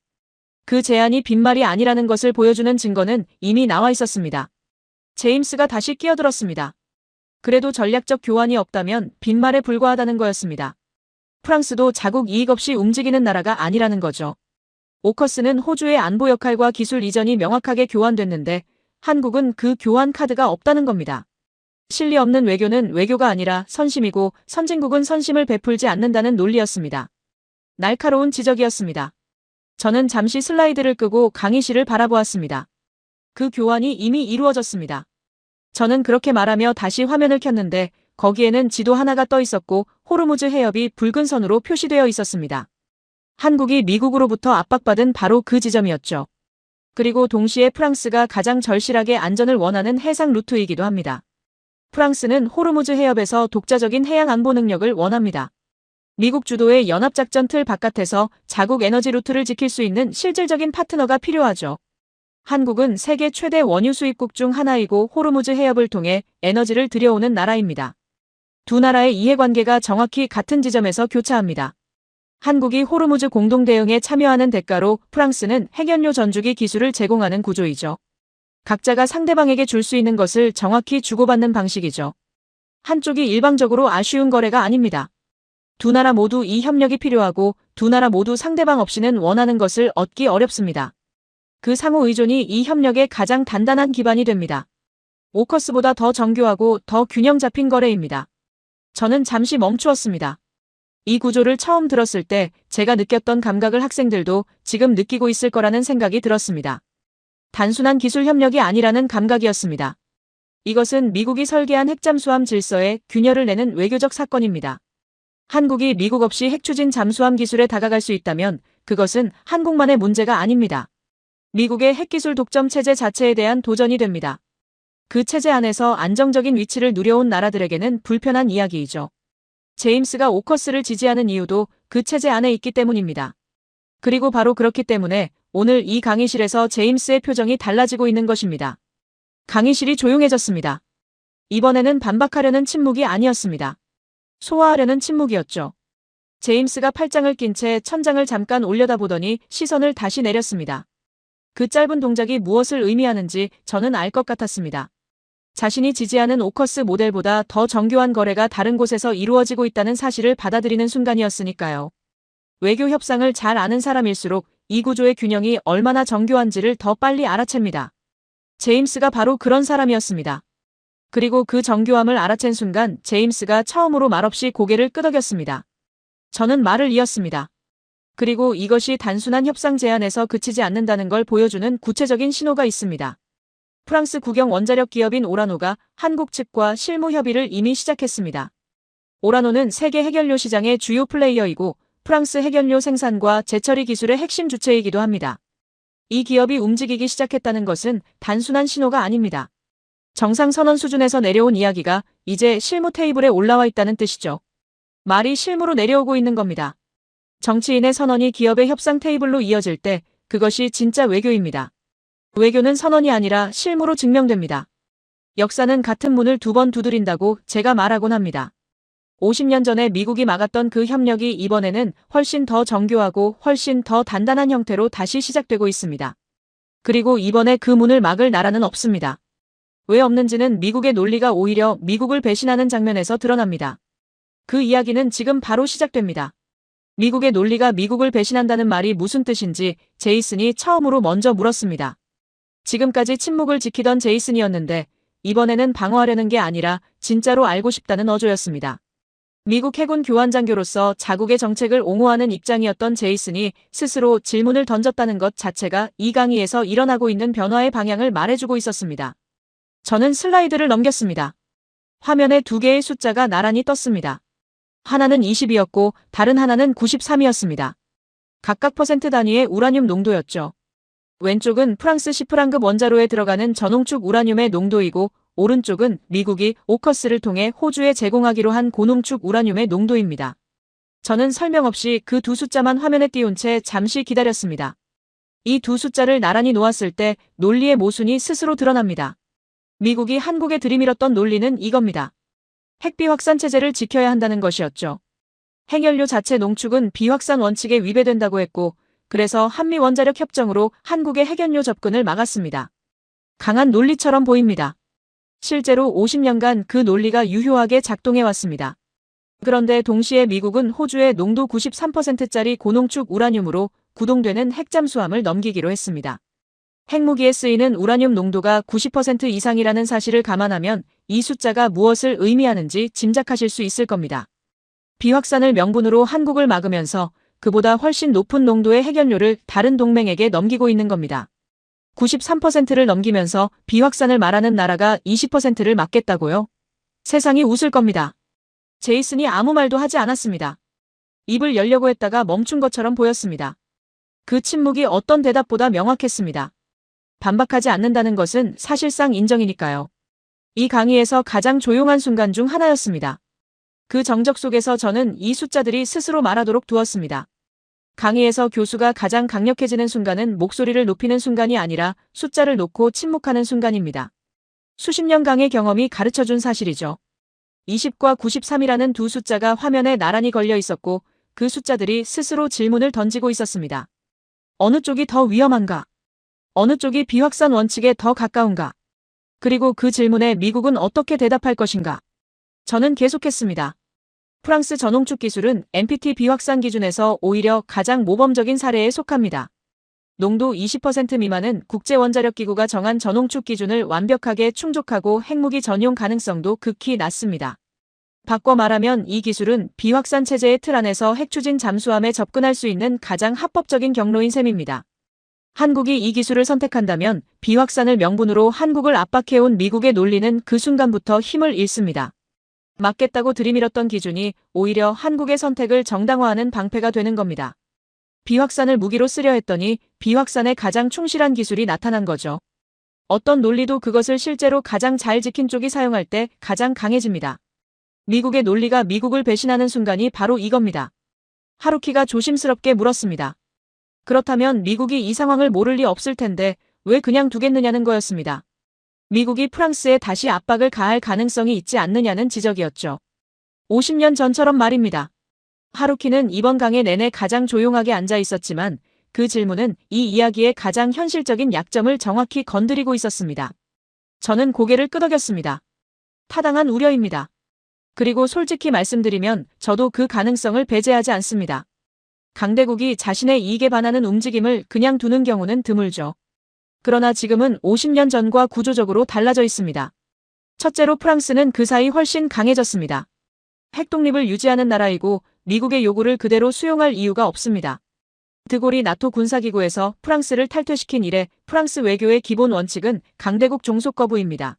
그 제안이 빈말이 아니라는 것을 보여주는 증거는 이미 나와 있었습니다. 제임스가 다시 끼어들었습니다. 그래도 전략적 교환이 없다면 빈말에 불과하다는 거였습니다. 프랑스도 자국 이익 없이 움직이는 나라가 아니라는 거죠. 오커스는 호주의 안보 역할과 기술 이전이 명확하게 교환됐는데 한국은 그 교환 카드가 없다는 겁니다. 실리 없는 외교는 외교가 아니라 선심이고 선진국은 선심을 베풀지 않는다는 논리였습니다. 날카로운 지적이었습니다. 저는 잠시 슬라이드를 끄고 강의실을 바라보았습니다. 그 교환이 이미 이루어졌습니다. 저는 그렇게 말하며 다시 화면을 켰는데 거기에는 지도 하나가 떠 있었고 호르무즈 해협이 붉은 선으로 표시되어 있었습니다. 한국이 미국으로부터 압박받은 바로 그 지점이었죠. 그리고 동시에 프랑스가 가장 절실하게 안전을 원하는 해상 루트이기도 합니다. 프랑스는 호르무즈 해협에서 독자적인 해양 안보 능력을 원합니다. 미국 주도의 연합작전 틀 바깥에서 자국 에너지 루트를 지킬 수 있는 실질적인 파트너가 필요하죠. 한국은 세계 최대 원유 수입국 중 하나이고 호르무즈 해협을 통해 에너지를 들여오는 나라입니다. 두 나라의 이해관계가 정확히 같은 지점에서 교차합니다. 한국이 호르무즈 공동 대응에 참여하는 대가로 프랑스는 핵연료 전주기 기술을 제공하는 구조이죠. 각자가 상대방에게 줄 수 있는 것을 정확히 주고받는 방식이죠. 한쪽이 일방적으로 아쉬운 거래가 아닙니다. 두 나라 모두 이 협력이 필요하고 두 나라 모두 상대방 없이는 원하는 것을 얻기 어렵습니다. 그 상호 의존이 이 협력의 가장 단단한 기반이 됩니다. 오커스보다 더 정교하고 더 균형 잡힌 거래입니다. 저는 잠시 멈추었습니다. 이 구조를 처음 들었을 때 제가 느꼈던 감각을 학생들도 지금 느끼고 있을 거라는 생각이 들었습니다. 단순한 기술 협력이 아니라는 감각이었습니다. 이것은 미국이 설계한 핵잠수함 질서에 균열을 내는 외교적 사건입니다. 한국이 미국 없이 핵추진 잠수함 기술에 다가갈 수 있다면 그것은 한국만의 문제가 아닙니다. 미국의 핵기술 독점 체제 자체에 대한 도전이 됩니다. 그 체제 안에서 안정적인 위치를 누려온 나라들에게는 불편한 이야기이죠. 제임스가 오커스를 지지하는 이유도 그 체제 안에 있기 때문입니다. 그리고 바로 그렇기 때문에 오늘 이 강의실에서 제임스의 표정이 달라지고 있는 것입니다. 강의실이 조용해졌습니다. 이번에는 반박하려는 침묵이 아니었습니다. 소화하려는 침묵이었죠. 제임스가 팔짱을 낀 채 천장을 잠깐 올려다보더니 시선을 다시 내렸습니다. 그 짧은 동작이 무엇을 의미하는지 저는 알 것 같았습니다. 자신이 지지하는 오커스 모델보다 더 정교한 거래가 다른 곳에서 이루어지고 있다는 사실을 받아들이는 순간이었으니까요. 외교 협상을 잘 아는 사람일수록 이 구조의 균형이 얼마나 정교한지를 더 빨리 알아챕니다. 제임스가 바로 그런 사람이었습니다. 그리고 그 정교함을 알아챈 순간 제임스가 처음으로 말없이 고개를 끄덕였습니다. 저는 말을 이었습니다. 그리고 이것이 단순한 협상 제안에서 그치지 않는다는 걸 보여주는 구체적인 신호가 있습니다. 프랑스 국영 원자력 기업인 오라노가 한국 측과 실무 협의를 이미 시작했습니다. 오라노는 세계 핵연료 시장의 주요 플레이어이고 프랑스 핵연료 생산과 재처리 기술의 핵심 주체이기도 합니다. 이 기업이 움직이기 시작했다는 것은 단순한 신호가 아닙니다. 정상선언 수준에서 내려온 이야기가 이제 실무 테이블에 올라와 있다는 뜻이죠. 말이 실무로 내려오고 있는 겁니다. 정치인의 선언이 기업의 협상 테이블로 이어질 때 그것이 진짜 외교입니다. 외교는 선언이 아니라 실무로 증명됩니다. 역사는 같은 문을 두 번 두드린다고 제가 말하곤 합니다. 50년 전에 미국이 막았던 그 협력이 이번에는 훨씬 더 정교하고 훨씬 더 단단한 형태로 다시 시작되고 있습니다. 그리고 이번에 그 문을 막을 나라는 없습니다. 왜 없는지는 미국의 논리가 오히려 미국을 배신하는 장면에서 드러납니다. 그 이야기는 지금 바로 시작됩니다. 미국의 논리가 미국을 배신한다는 말이 무슨 뜻인지 제이슨이 처음으로 먼저 물었습니다. 지금까지 침묵을 지키던 제이슨이었는데 이번에는 방어하려는 게 아니라 진짜로 알고 싶다는 어조였습니다. 미국 해군 교환장교로서 자국의 정책을 옹호하는 입장이었던 제이슨이 스스로 질문을 던졌다는 것 자체가 이 강의에서 일어나고 있는 변화의 방향을 말해주고 있었습니다. 저는 슬라이드를 넘겼습니다. 화면에 두 개의 숫자가 나란히 떴습니다. 하나는 20이었고 다른 하나는 93이었습니다. 각각 퍼센트 단위의 우라늄 농도였죠. 왼쪽은 프랑스 시프랑급 원자로에 들어가는 전홍축 우라늄의 농도이고 오른쪽은 미국이 오커스를 통해 호주에 제공하기로 한 고농축 우라늄의 농도입니다. 저는 설명 없이 그 두 숫자만 화면에 띄운 채 잠시 기다렸습니다. 이 두 숫자를 나란히 놓았을 때 논리의 모순이 스스로 드러납니다. 미국이 한국에 들이밀었던 논리는 이겁니다. 핵 비확산 체제를 지켜야 한다는 것이었죠. 핵연료 자체 농축은 비확산 원칙에 위배된다고 했고 그래서 한미 원자력 협정으로 한국의 핵연료 접근을 막았습니다. 강한 논리처럼 보입니다. 실제로 50년간 그 논리가 유효하게 작동해 왔습니다. 그런데 동시에 미국은 호주에 농도 93%짜리 고농축 우라늄으로 구동되는 핵잠수함을 넘기기로 했습니다. 핵무기에 쓰이는 우라늄 농도가 90% 이상이라는 사실을 감안하면 이 숫자가 무엇을 의미하는지 짐작하실 수 있을 겁니다. 비확산을 명분으로 한국을 막으면서 그보다 훨씬 높은 농도의 핵연료를 다른 동맹에게 넘기고 있는 겁니다. 93%를 넘기면서 비확산을 말하는 나라가 20%를 막겠다고요? 세상이 웃을 겁니다. 제이슨이 아무 말도 하지 않았습니다. 입을 열려고 했다가 멈춘 것처럼 보였습니다. 그 침묵이 어떤 대답보다 명확했습니다. 반박하지 않는다는 것은 사실상 인정이니까요. 이 강의에서 가장 조용한 순간 중 하나였습니다. 그 정적 속에서 저는 이 숫자들이 스스로 말하도록 두었습니다. 강의에서 교수가 가장 강력해지는 순간은 목소리를 높이는 순간이 아니라 숫자를 놓고 침묵하는 순간입니다. 수십 년 강의 경험이 가르쳐준 사실이죠. 20과 93이라는 두 숫자가 화면에 나란히 걸려 있었고 그 숫자들이 스스로 질문을 던지고 있었습니다. 어느 쪽이 더 위험한가? 어느 쪽이 비확산 원칙에 더 가까운가? 그리고 그 질문에 미국은 어떻게 대답할 것인가? 저는 계속했습니다. 프랑스 전홍축 기술은 NPT 비확산 기준에서 오히려 가장 모범적인 사례에 속합니다. 농도 20% 미만은 국제원자력기구가 정한 전홍축 기준을 완벽하게 충족하고 핵무기 전용 가능성도 극히 낮습니다. 바꿔 말하면 이 기술은 비확산 체제의 틀 안에서 핵추진 잠수함에 접근할 수 있는 가장 합법적인 경로인 셈입니다. 한국이 이 기술을 선택한다면 비확산을 명분으로 한국을 압박해온 미국의 논리는 그 순간부터 힘을 잃습니다. 막겠다고 들이밀었던 기준이 오히려 한국의 선택을 정당화하는 방패가 되는 겁니다. 비확산을 무기로 쓰려 했더니 비확산에 가장 충실한 기술이 나타난 거죠. 어떤 논리도 그것을 실제로 가장 잘 지킨 쪽이 사용할 때 가장 강해집니다. 미국의 논리가 미국을 배신하는 순간이 바로 이겁니다. 하루키가 조심스럽게 물었습니다. 그렇다면 미국이 이 상황을 모를 리 없을 텐데 왜 그냥 두겠느냐는 거였습니다. 미국이 프랑스에 다시 압박을 가할 가능성이 있지 않느냐는 지적이었죠. 50년 전처럼 말입니다. 하루키는 이번 강의 내내 가장 조용하게 앉아 있었지만 그 질문은 이 이야기의 가장 현실적인 약점을 정확히 건드리고 있었습니다. 저는 고개를 끄덕였습니다. 타당한 우려입니다. 그리고 솔직히 말씀드리면 저도 그 가능성을 배제하지 않습니다. 강대국이 자신의 이익에 반하는 움직임을 그냥 두는 경우는 드물죠. 그러나 지금은 50년 전과 구조적으로 달라져 있습니다. 첫째로 프랑스는 그 사이 훨씬 강해졌습니다. 핵독립을 유지하는 나라이고 미국의 요구를 그대로 수용할 이유가 없습니다. 드골이 나토 군사기구에서 프랑스를 탈퇴시킨 이래 프랑스 외교의 기본 원칙은 강대국 종속 거부입니다.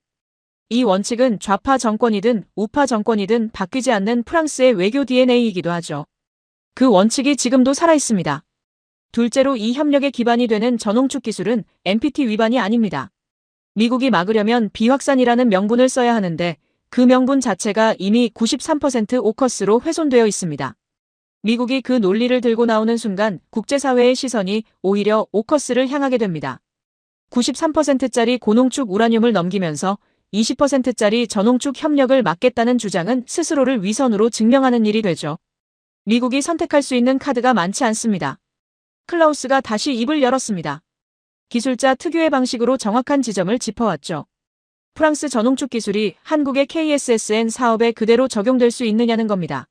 이 원칙은 좌파 정권이든 우파 정권이든 바뀌지 않는 프랑스의 외교 DNA이기도 하죠. 그 원칙이 지금도 살아있습니다. 둘째로 이 협력의 기반이 되는 전홍축 기술은 NPT 위반이 아닙니다. 미국이 막으려면 비확산이라는 명분을 써야 하는데 그 명분 자체가 이미 93% 오커스로 훼손되어 있습니다. 미국이 그 논리를 들고 나오는 순간 국제사회의 시선이 오히려 오커스를 향하게 됩니다. 93%짜리 고농축 우라늄을 넘기면서 20%짜리 전홍축 협력을 막겠다는 주장은 스스로를 위선으로 증명하는 일이 되죠. 미국이 선택할 수 있는 카드가 많지 않습니다. 클라우스가 다시 입을 열었습니다. 기술자 특유의 방식으로 정확한 지점을 짚어왔죠. 프랑스 전홍축 기술이 한국의 KSSN 사업에 그대로 적용될 수 있느냐는 겁니다.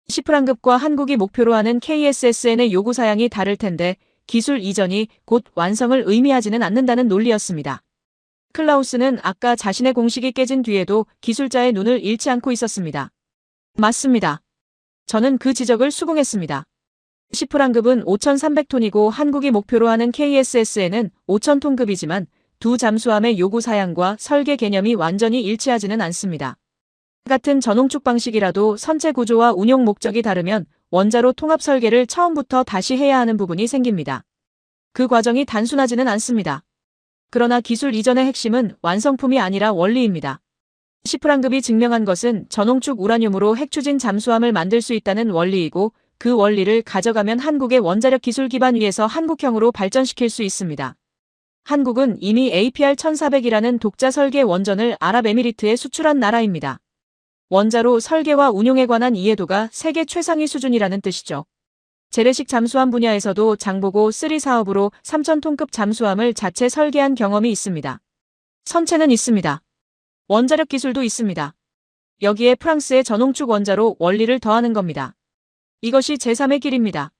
시프랑급과 한국이 목표로 하는 KSSN의 요구 사양이 다를 텐데 기술 이전이 곧 완성을 의미하지는 않는다는 논리였습니다. 클라우스는 아까 자신의 공식이 깨진 뒤에도 기술자의 눈을 잃지 않고 있었습니다. 맞습니다. 저는 그 지적을 수긍했습니다. 시프랑급은 5,300톤이고 한국이 목표로 하는 KSSN은 5,000톤급이지만 두 잠수함의 요구 사양과 설계 개념이 완전히 일치하지는 않습니다. 같은 전홍축 방식이라도 선체 구조와 운용 목적이 다르면 원자로 통합 설계를 처음부터 다시 해야 하는 부분이 생깁니다. 그 과정이 단순하지는 않습니다. 그러나 기술 이전의 핵심은 완성품이 아니라 원리입니다. 시프랑급이 증명한 것은 전홍축 우라늄으로 핵추진 잠수함을 만들 수 있다는 원리이고 그 원리를 가져가면 한국의 원자력 기술 기반 위에서 한국형으로 발전시킬 수 있습니다. 한국은 이미 APR-1400이라는 독자 설계 원전을 아랍에미리트에 수출한 나라입니다. 원자로 설계와 운용에 관한 이해도가 세계 최상위 수준이라는 뜻이죠. 재래식 잠수함 분야에서도 장보고 3 사업으로 3,000톤급 잠수함을 자체 설계한 경험이 있습니다. 선체는 있습니다. 원자력 기술도 있습니다. 여기에 프랑스의 전홍축 원자로 원리를 더하는 겁니다. 이것이 제3의 길입니다.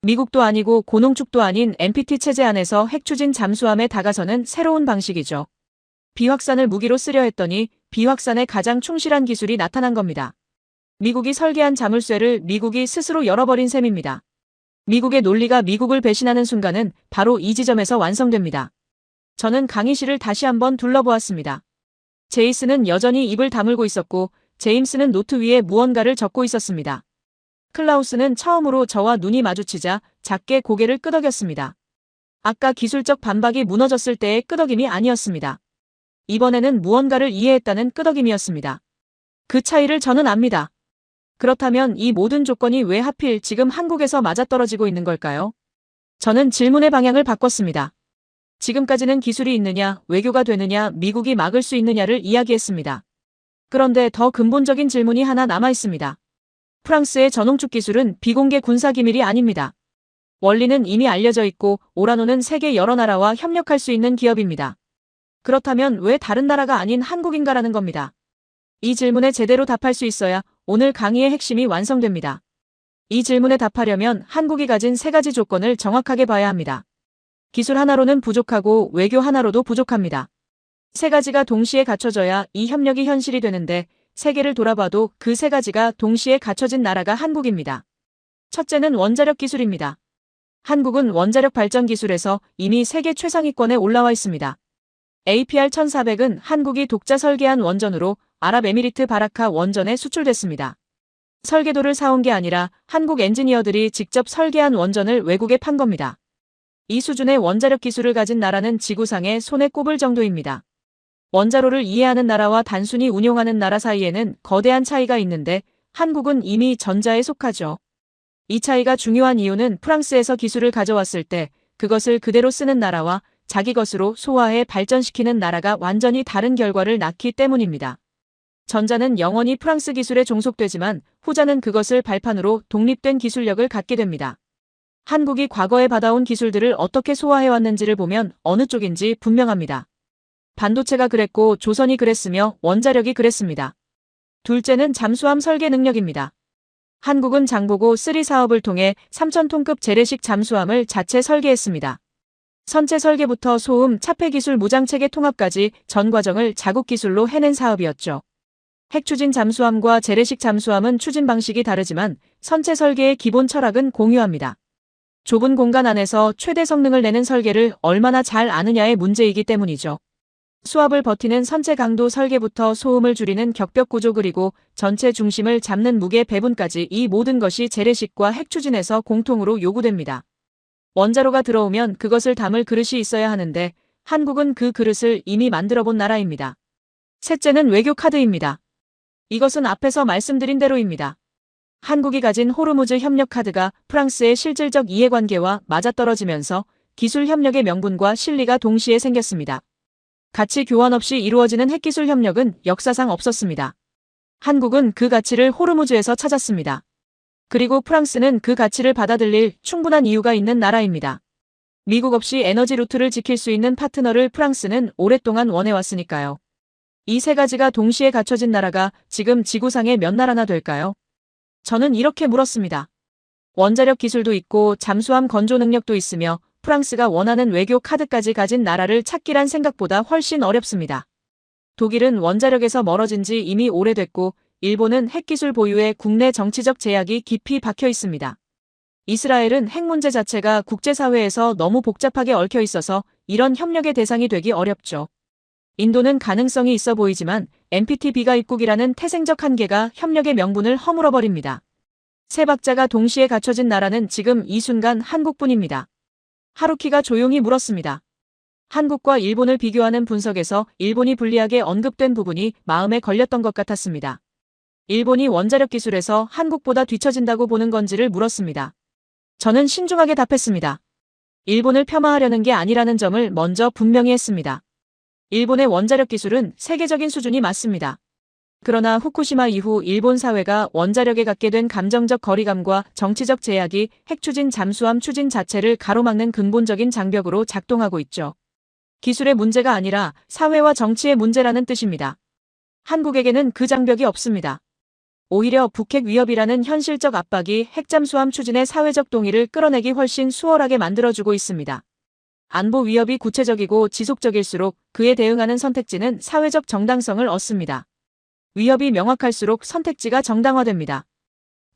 미국도 아니고 고농축도 아닌 NPT 체제 안에서 핵추진 잠수함에 다가서는 새로운 방식이죠. 비확산을 무기로 쓰려 했더니 비확산에 가장 충실한 기술이 나타난 겁니다. 미국이 설계한 자물쇠를 미국이 스스로 열어버린 셈입니다. 미국의 논리가 미국을 배신하는 순간은 바로 이 지점에서 완성됩니다. 저는 강의실을 다시 한번 둘러보았습니다. 제이스는 여전히 입을 다물고 있었고 제임스는 노트 위에 무언가를 적고 있었습니다. 클라우스는 처음으로 저와 눈이 마주치자 작게 고개를 끄덕였습니다. 아까 기술적 반박이 무너졌을 때의 끄덕임이 아니었습니다. 이번에는 무언가를 이해했다는 끄덕임이었습니다. 그 차이를 저는 압니다. 그렇다면 이 모든 조건이 왜 하필 지금 한국에서 맞아떨어지고 있는 걸까요? 저는 질문의 방향을 바꿨습니다. 지금까지는 기술이 있느냐, 외교가 되느냐, 미국이 막을 수 있느냐를 이야기했습니다. 그런데 더 근본적인 질문이 하나 남아 있습니다. 프랑스의 전홍축 기술은 비공개 군사 기밀이 아닙니다. 원리는 이미 알려져 있고 오라노는 세계 여러 나라와 협력할 수 있는 기업입니다. 그렇다면 왜 다른 나라가 아닌 한국인가라는 겁니다. 이 질문에 제대로 답할 수 있어야 오늘 강의의 핵심이 완성됩니다. 이 질문에 답하려면 한국이 가진 3가지 조건을 정확하게 봐야 합니다. 기술 하나로는 부족하고 외교 하나로도 부족합니다. 3가지가 동시에 갖춰져야 이 협력이 현실이 되는데 세계를 돌아봐도 그 3가지가 동시에 갖춰진 나라가 한국입니다. 첫째는 원자력 기술입니다. 한국은 원자력 발전 기술에서 이미 세계 최상위권에 올라와 있습니다. APR-1400은 한국이 독자 설계한 원전으로 아랍에미리트 바라카 원전에 수출됐습니다. 설계도를 사온 게 아니라 한국 엔지니어들이 직접 설계한 원전을 외국에 판 겁니다. 이 수준의 원자력 기술을 가진 나라는 지구상에 손에 꼽을 정도입니다. 원자로를 이해하는 나라와 단순히 운용하는 나라 사이에는 거대한 차이가 있는데 한국은 이미 전자에 속하죠. 이 차이가 중요한 이유는 프랑스에서 기술을 가져왔을 때 그것을 그대로 쓰는 나라와 자기 것으로 소화해 발전시키는 나라가 완전히 다른 결과를 낳기 때문입니다. 전자는 영원히 프랑스 기술에 종속되지만 후자는 그것을 발판으로 독립된 기술력을 갖게 됩니다. 한국이 과거에 받아온 기술들을 어떻게 소화해왔는지를 보면 어느 쪽인지 분명합니다. 반도체가 그랬고 조선이 그랬으며 원자력이 그랬습니다. 둘째는 잠수함 설계 능력입니다. 한국은 장보고 3 사업을 통해 3,000톤급 재래식 잠수함을 자체 설계했습니다. 선체 설계부터 소음, 차폐 기술 무장체계 통합까지 전 과정을 자국 기술로 해낸 사업이었죠. 핵추진 잠수함과 재래식 잠수함은 추진 방식이 다르지만 선체 설계의 기본 철학은 공유합니다. 좁은 공간 안에서 최대 성능을 내는 설계를 얼마나 잘 아느냐의 문제이기 때문이죠. 수압을 버티는 선체 강도 설계부터 소음을 줄이는 격벽 구조 그리고 전체 중심을 잡는 무게 배분까지 이 모든 것이 재래식과 핵추진에서 공통으로 요구됩니다. 원자로가 들어오면 그것을 담을 그릇이 있어야 하는데 한국은 그 그릇을 이미 만들어 본 나라입니다. 셋째는 외교 카드입니다. 이것은 앞에서 말씀드린 대로입니다. 한국이 가진 호르무즈 협력 카드가 프랑스의 실질적 이해관계와 맞아떨어지면서 기술 협력의 명분과 실리가 동시에 생겼습니다. 가치 교환 없이 이루어지는 핵기술 협력은 역사상 없었습니다. 한국은 그 가치를 호르무즈에서 찾았습니다. 그리고 프랑스는 그 가치를 받아들일 충분한 이유가 있는 나라입니다. 미국 없이 에너지 루트를 지킬 수 있는 파트너를 프랑스는 오랫동안 원해왔으니까요. 이 3가지가 동시에 갖춰진 나라가 지금 지구상에 몇 나라나 될까요? 저는 이렇게 물었습니다. 원자력 기술도 있고 잠수함 건조 능력도 있으며 프랑스가 원하는 외교 카드까지 가진 나라를 찾기란 생각보다 훨씬 어렵습니다. 독일은 원자력에서 멀어진 지 이미 오래됐고 일본은 핵기술 보유에 국내 정치적 제약이 깊이 박혀 있습니다. 이스라엘은 핵 문제 자체가 국제사회에서 너무 복잡하게 얽혀 있어서 이런 협력의 대상이 되기 어렵죠. 인도는 가능성이 있어 보이지만 NPT 비가 입국이라는 태생적 한계가 협력의 명분을 허물어버립니다. 3박자가 동시에 갖춰진 나라는 지금 이 순간 한국뿐입니다. 하루키가 조용히 물었습니다. 한국과 일본을 비교하는 분석에서 일본이 불리하게 언급된 부분이 마음에 걸렸던 것 같았습니다. 일본이 원자력 기술에서 한국보다 뒤처진다고 보는 건지를 물었습니다. 저는 신중하게 답했습니다. 일본을 폄하하려는 게 아니라는 점을 먼저 분명히 했습니다. 일본의 원자력 기술은 세계적인 수준이 맞습니다. 그러나 후쿠시마 이후 일본 사회가 원자력에 갖게 된 감정적 거리감과 정치적 제약이 핵추진 잠수함 추진 자체를 가로막는 근본적인 장벽으로 작동하고 있죠. 기술의 문제가 아니라 사회와 정치의 문제라는 뜻입니다. 한국에게는 그 장벽이 없습니다. 오히려 북핵 위협이라는 현실적 압박이 핵잠수함 추진의 사회적 동의를 끌어내기 훨씬 수월하게 만들어주고 있습니다. 안보 위협이 구체적이고 지속적일수록 그에 대응하는 선택지는 사회적 정당성을 얻습니다. 위협이 명확할수록 선택지가 정당화됩니다.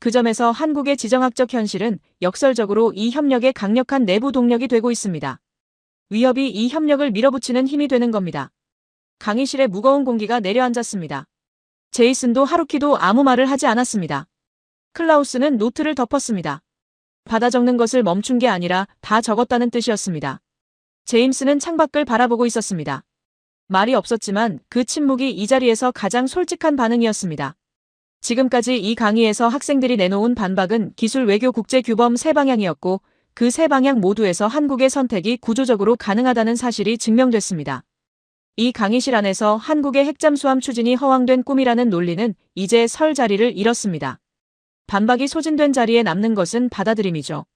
그 점에서 한국의 지정학적 현실은 역설적으로 이 협력의 강력한 내부 동력이 되고 있습니다. 위협이 이 협력을 밀어붙이는 힘이 되는 겁니다. 강의실에 무거운 공기가 내려앉았습니다. 제이슨도 하루키도 아무 말을 하지 않았습니다. 클라우스는 노트를 덮었습니다. 받아 적는 것을 멈춘 게 아니라 다 적었다는 뜻이었습니다. 제임스는 창밖을 바라보고 있었습니다. 말이 없었지만 그 침묵이 이 자리에서 가장 솔직한 반응이었습니다. 지금까지 이 강의에서 학생들이 내놓은 반박은 기술 외교 국제 규범 세 방향이었고 그 세 방향 모두에서 한국의 선택이 구조적으로 가능하다는 사실이 증명됐습니다. 이 강의실 안에서 한국의 핵잠수함 추진이 허황된 꿈이라는 논리는 이제 설 자리를 잃었습니다. 반박이 소진된 자리에 남는 것은 받아들임이죠.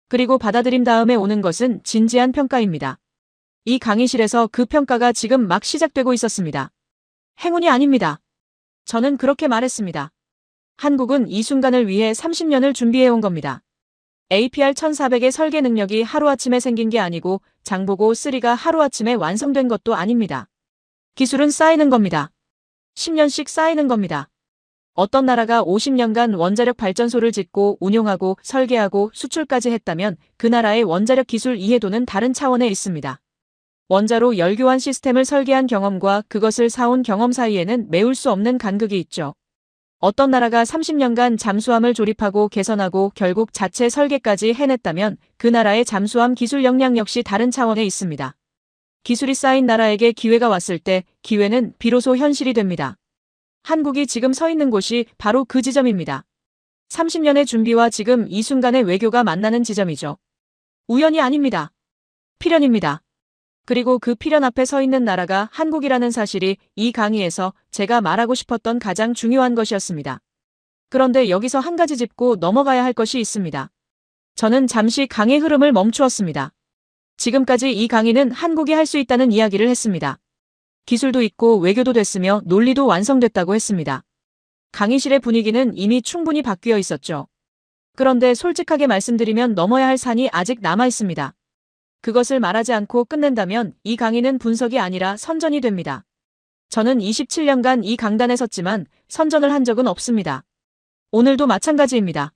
그리고 받아들임 다음에 오는 것은 진지한 평가입니다. 이 강의실에서 그 평가가 지금 막 시작되고 있었습니다. 행운이 아닙니다. 저는 그렇게 말했습니다. 한국은 이 순간을 위해 30년을 준비해온 겁니다. APR-1400의 설계 능력이 하루아침에 생긴 게 아니고 장보고 3가 하루아침에 완성된 것도 아닙니다. 기술은 쌓이는 겁니다. 10년씩 쌓이는 겁니다. 어떤 나라가 50년간 원자력 발전소를 짓고 운용하고 설계하고 수출까지 했다면 그 나라의 원자력 기술 이해도는 다른 차원에 있습니다. 원자로 열교환 시스템을 설계한 경험과 그것을 사온 경험 사이에는 메울 수 없는 간극이 있죠. 어떤 나라가 30년간 잠수함을 조립하고 개선하고 결국 자체 설계까지 해냈다면 그 나라의 잠수함 기술 역량 역시 다른 차원에 있습니다. 기술이 쌓인 나라에게 기회가 왔을 때 기회는 비로소 현실이 됩니다. 한국이 지금 서 있는 곳이 바로 그 지점입니다. 30년의 준비와 지금 이 순간의 외교가 만나는 지점이죠. 우연이 아닙니다. 필연입니다. 그리고 그 필연 앞에 서 있는 나라가 한국이라는 사실이 이 강의에서 제가 말하고 싶었던 가장 중요한 것이었습니다. 그런데 여기서 한 가지 짚고 넘어가야 할 것이 있습니다. 저는 잠시 강의 흐름을 멈추었습니다. 지금까지 이 강의는 한국이 할 수 있다는 이야기를 했습니다. 기술도 있고 외교도 됐으며 논리도 완성됐다고 했습니다. 강의실의 분위기는 이미 충분히 바뀌어 있었죠. 그런데 솔직하게 말씀드리면 넘어야 할 산이 아직 남아 있습니다. 그것을 말하지 않고 끝낸다면 이 강의는 분석이 아니라 선전이 됩니다. 저는 27년간 이 강단에 섰지만 선전을 한 적은 없습니다. 오늘도 마찬가지입니다.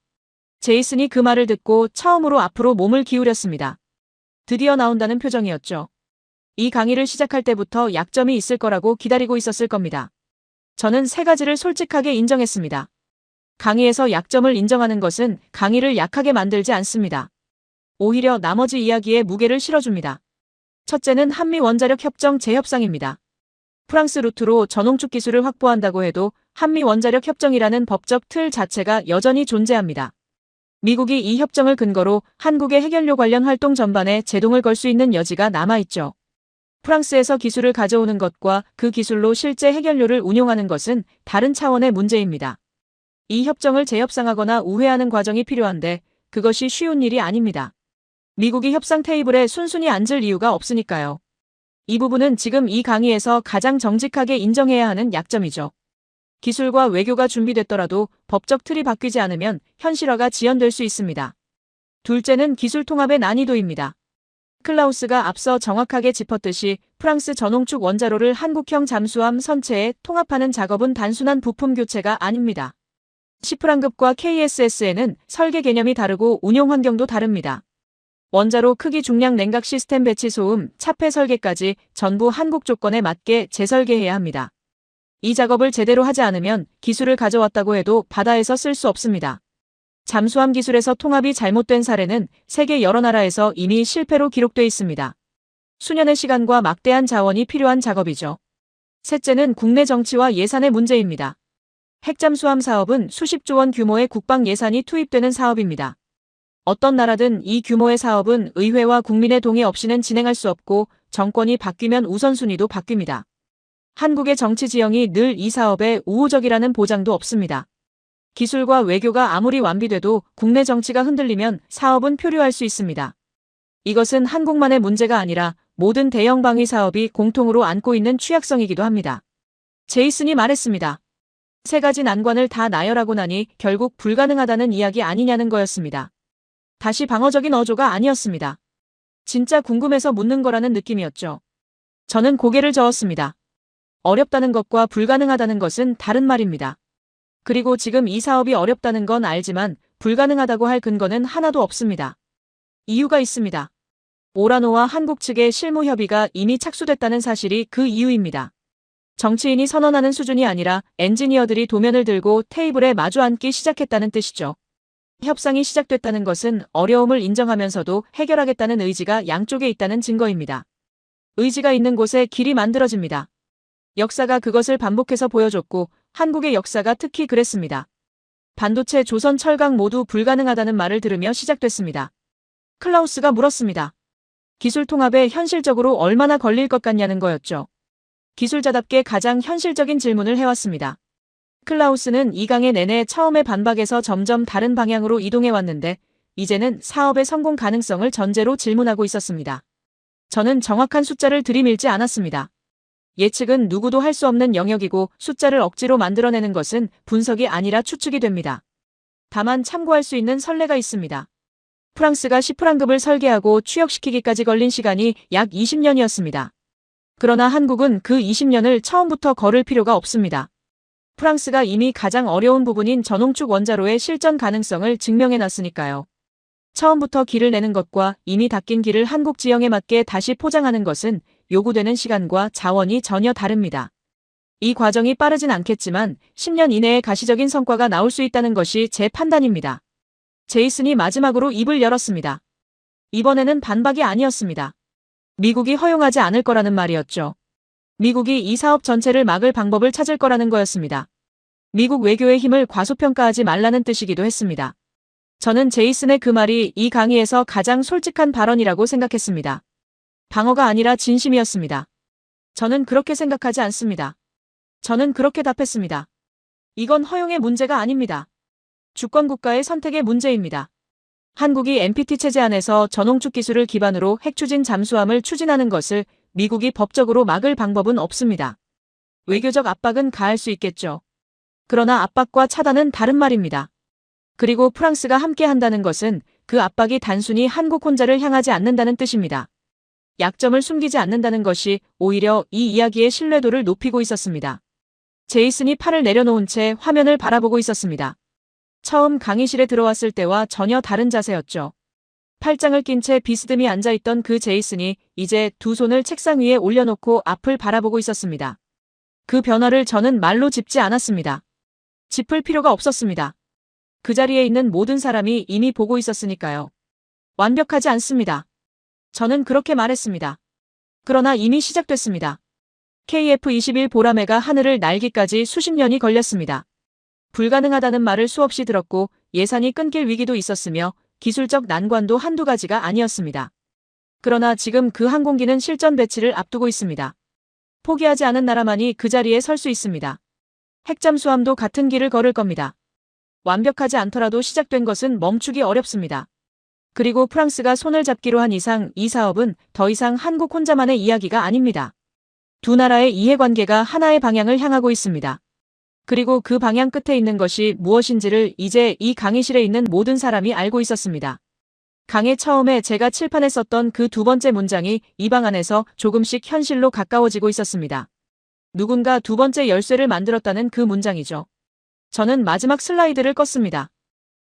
제이슨이 그 말을 듣고 처음으로 앞으로 몸을 기울였습니다. 드디어 나온다는 표정이었죠. 이 강의를 시작할 때부터 약점이 있을 거라고 기다리고 있었을 겁니다. 저는 세 가지를 솔직하게 인정했습니다. 강의에서 약점을 인정하는 것은 강의를 약하게 만들지 않습니다. 오히려 나머지 이야기에 무게를 실어줍니다. 첫째는 한미 원자력 협정 재협상입니다. 프랑스 루트로 전홍축 기술을 확보한다고 해도 한미 원자력 협정이라는 법적 틀 자체가 여전히 존재합니다. 미국이 이 협정을 근거로 한국의 핵연료 관련 활동 전반에 제동을 걸 수 있는 여지가 남아있죠. 프랑스에서 기술을 가져오는 것과 그 기술로 실제 핵연료를 운용하는 것은 다른 차원의 문제입니다. 이 협정을 재협상하거나 우회하는 과정이 필요한데 그것이 쉬운 일이 아닙니다. 미국이 협상 테이블에 순순히 앉을 이유가 없으니까요. 이 부분은 지금 이 강의에서 가장 정직하게 인정해야 하는 약점이죠. 기술과 외교가 준비됐더라도 법적 틀이 바뀌지 않으면 현실화가 지연될 수 있습니다. 둘째는 기술 통합의 난이도입니다. 클라우스가 앞서 정확하게 짚었듯이 프랑스 전홍축 원자로를 한국형 잠수함 선체에 통합하는 작업은 단순한 부품 교체가 아닙니다. 시프랑급과 KSS에는 설계 개념이 다르고 운용 환경도 다릅니다. 원자로 크기 중량 냉각 시스템 배치 소음, 차폐 설계까지 전부 한국 조건에 맞게 재설계해야 합니다. 이 작업을 제대로 하지 않으면 기술을 가져왔다고 해도 바다에서 쓸 수 없습니다. 잠수함 기술에서 통합이 잘못된 사례는 세계 여러 나라에서 이미 실패로 기록돼 있습니다. 수년의 시간과 막대한 자원이 필요한 작업이죠. 셋째는 국내 정치와 예산의 문제입니다. 핵잠수함 사업은 수십조 원 규모의 국방 예산이 투입되는 사업입니다. 어떤 나라든 이 규모의 사업은 의회와 국민의 동의 없이는 진행할 수 없고 정권이 바뀌면 우선순위도 바뀝니다. 한국의 정치 지형이 늘 이 사업에 우호적이라는 보장도 없습니다. 기술과 외교가 아무리 완비돼도 국내 정치가 흔들리면 사업은 표류할 수 있습니다. 이것은 한국만의 문제가 아니라 모든 대형 방위 사업이 공통으로 안고 있는 취약성이기도 합니다. 제이슨이 말했습니다. 세 가지 난관을 다 나열하고 나니 결국 불가능하다는 이야기 아니냐는 거였습니다. 다시 방어적인 어조가 아니었습니다. 진짜 궁금해서 묻는 거라는 느낌이었죠. 저는 고개를 저었습니다. 어렵다는 것과 불가능하다는 것은 다른 말입니다. 그리고 지금 이 사업이 어렵다는 건 알지만 불가능하다고 할 근거는 하나도 없습니다. 이유가 있습니다. 오라노와 한국 측의 실무 협의가 이미 착수됐다는 사실이 그 이유입니다. 정치인이 선언하는 수준이 아니라 엔지니어들이 도면을 들고 테이블에 마주 앉기 시작했다는 뜻이죠. 협상이 시작됐다는 것은 어려움을 인정하면서도 해결하겠다는 의지가 양쪽에 있다는 증거입니다. 의지가 있는 곳에 길이 만들어집니다. 역사가 그것을 반복해서 보여줬고 한국의 역사가 특히 그랬습니다. 반도체, 조선, 철강 모두 불가능하다는 말을 들으며 시작됐습니다. 클라우스가 물었습니다. 기술 통합에 현실적으로 얼마나 걸릴 것 같냐는 거였죠. 기술자답게 가장 현실적인 질문을 해왔습니다. 클라우스는 이 강의 내내 처음에 반박에서 점점 다른 방향으로 이동해 왔는데 이제는 사업의 성공 가능성을 전제로 질문하고 있었습니다. 저는 정확한 숫자를 들이밀지 않았습니다. 예측은 누구도 할 수 없는 영역이고 숫자를 억지로 만들어내는 것은 분석이 아니라 추측이 됩니다. 다만 참고할 수 있는 선례가 있습니다. 프랑스가 시프랑급을 설계하고 취역시키기까지 걸린 시간이 약 20년이었습니다. 그러나 한국은 그 20년을 처음부터 걸을 필요가 없습니다. 프랑스가 이미 가장 어려운 부분인 전홍축 원자로의 실전 가능성을 증명해놨으니까요. 처음부터 길을 내는 것과 이미 닦인 길을 한국 지형에 맞게 다시 포장하는 것은 요구되는 시간과 자원이 전혀 다릅니다. 이 과정이 빠르진 않겠지만 10년 이내에 가시적인 성과가 나올 수 있다는 것이 제 판단입니다. 제이슨이 마지막으로 입을 열었습니다. 이번에는 반박이 아니었습니다. 미국이 허용하지 않을 거라는 말이었죠. 미국이 이 사업 전체를 막을 방법을 찾을 거라는 거였습니다. 미국 외교의 힘을 과소평가하지 말라는 뜻이기도 했습니다. 저는 제이슨의 그 말이 이 강의에서 가장 솔직한 발언이라고 생각했습니다. 방어가 아니라 진심이었습니다. 저는 그렇게 생각하지 않습니다. 저는 그렇게 답했습니다. 이건 허용의 문제가 아닙니다. 주권국가의 선택의 문제입니다. 한국이 NPT 체제 안에서 전홍축 기술을 기반으로 핵추진 잠수함을 추진하는 것을 미국이 법적으로 막을 방법은 없습니다. 외교적 압박은 가할 수 있겠죠. 그러나 압박과 차단은 다른 말입니다. 그리고 프랑스가 함께 한다는 것은 그 압박이 단순히 한국 혼자를 향하지 않는다는 뜻입니다. 약점을 숨기지 않는다는 것이 오히려 이 이야기의 신뢰도를 높이고 있었습니다. 제이슨이 팔을 내려놓은 채 화면을 바라보고 있었습니다. 처음 강의실에 들어왔을 때와 전혀 다른 자세였죠. 팔짱을 낀 채 비스듬히 앉아있던 그 제이슨이 이제 두 손을 책상 위에 올려놓고 앞을 바라보고 있었습니다. 그 변화를 저는 말로 짚지 않았습니다. 짚을 필요가 없었습니다. 그 자리에 있는 모든 사람이 이미 보고 있었으니까요. 완벽하지 않습니다. 저는 그렇게 말했습니다. 그러나 이미 시작됐습니다. KF-21 보라매가 하늘을 날기까지 수십 년이 걸렸습니다. 불가능하다는 말을 수없이 들었고 예산이 끊길 위기도 있었으며 기술적 난관도 한두 가지가 아니었습니다. 그러나 지금 그 항공기는 실전 배치를 앞두고 있습니다. 포기하지 않은 나라만이 그 자리에 설 수 있습니다. 핵잠수함도 같은 길을 걸을 겁니다. 완벽하지 않더라도 시작된 것은 멈추기 어렵습니다. 그리고 프랑스가 손을 잡기로 한 이상 이 사업은 더 이상 한국 혼자만의 이야기가 아닙니다. 두 나라의 이해관계가 하나의 방향을 향하고 있습니다. 그리고 그 방향 끝에 있는 것이 무엇인지를 이제 이 강의실에 있는 모든 사람이 알고 있었습니다. 강의 처음에 제가 칠판에 썼던 그 두 번째 문장이 이 방 안에서 조금씩 현실로 가까워지고 있었습니다. 누군가 두 번째 열쇠를 만들었다는 그 문장이죠. 저는 마지막 슬라이드를 껐습니다.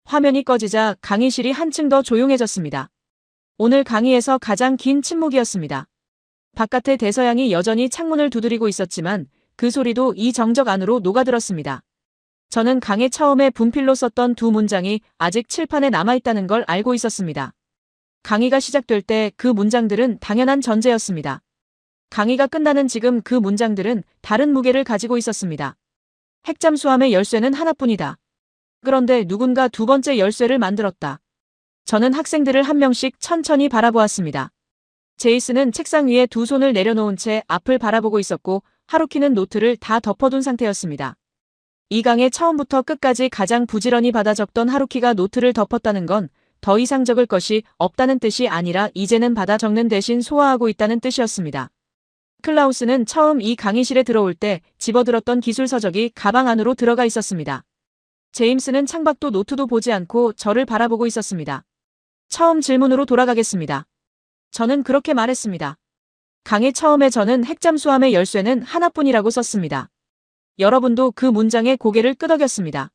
화면이 꺼지자 강의실이 한층 더 조용해졌습니다. 오늘 강의에서 가장 긴 침묵이었습니다. 바깥의 대서양이 여전히 창문을 두드리고 있었지만 그 소리도 이 정적 안으로 녹아들었습니다. 저는 강의 처음에 분필로 썼던 두 문장이 아직 칠판에 남아있다는 걸 알고 있었습니다. 강의가 시작될 때 그 문장들은 당연한 전제였습니다. 강의가 끝나는 지금 그 문장들은 다른 무게를 가지고 있었습니다. 핵잠수함의 열쇠는 하나뿐이다. 그런데 누군가 두 번째 열쇠를 만들었다. 저는 학생들을 한 명씩 천천히 바라보았습니다. 제이슨은 책상 위에 두 손을 내려놓은 채 앞을 바라보고 있었고 하루키는 노트를 다 덮어둔 상태였습니다. 이 강의 처음부터 끝까지 가장 부지런히 받아 적던 하루키가 노트를 덮었다는 건 더 이상 적을 것이 없다는 뜻이 아니라 이제는 받아 적는 대신 소화하고 있다는 뜻이었습니다. 클라우스는 처음 이 강의실에 들어올 때 집어들었던 기술 서적이 가방 안으로 들어가 있었습니다. 제임스는 창밖도 노트도 보지 않고 저를 바라보고 있었습니다. 처음 질문으로 돌아가겠습니다. 저는 그렇게 말했습니다. 강의 처음에 저는 핵잠수함의 열쇠는 하나뿐이라고 썼습니다. 여러분도 그 문장에 고개를 끄덕였습니다.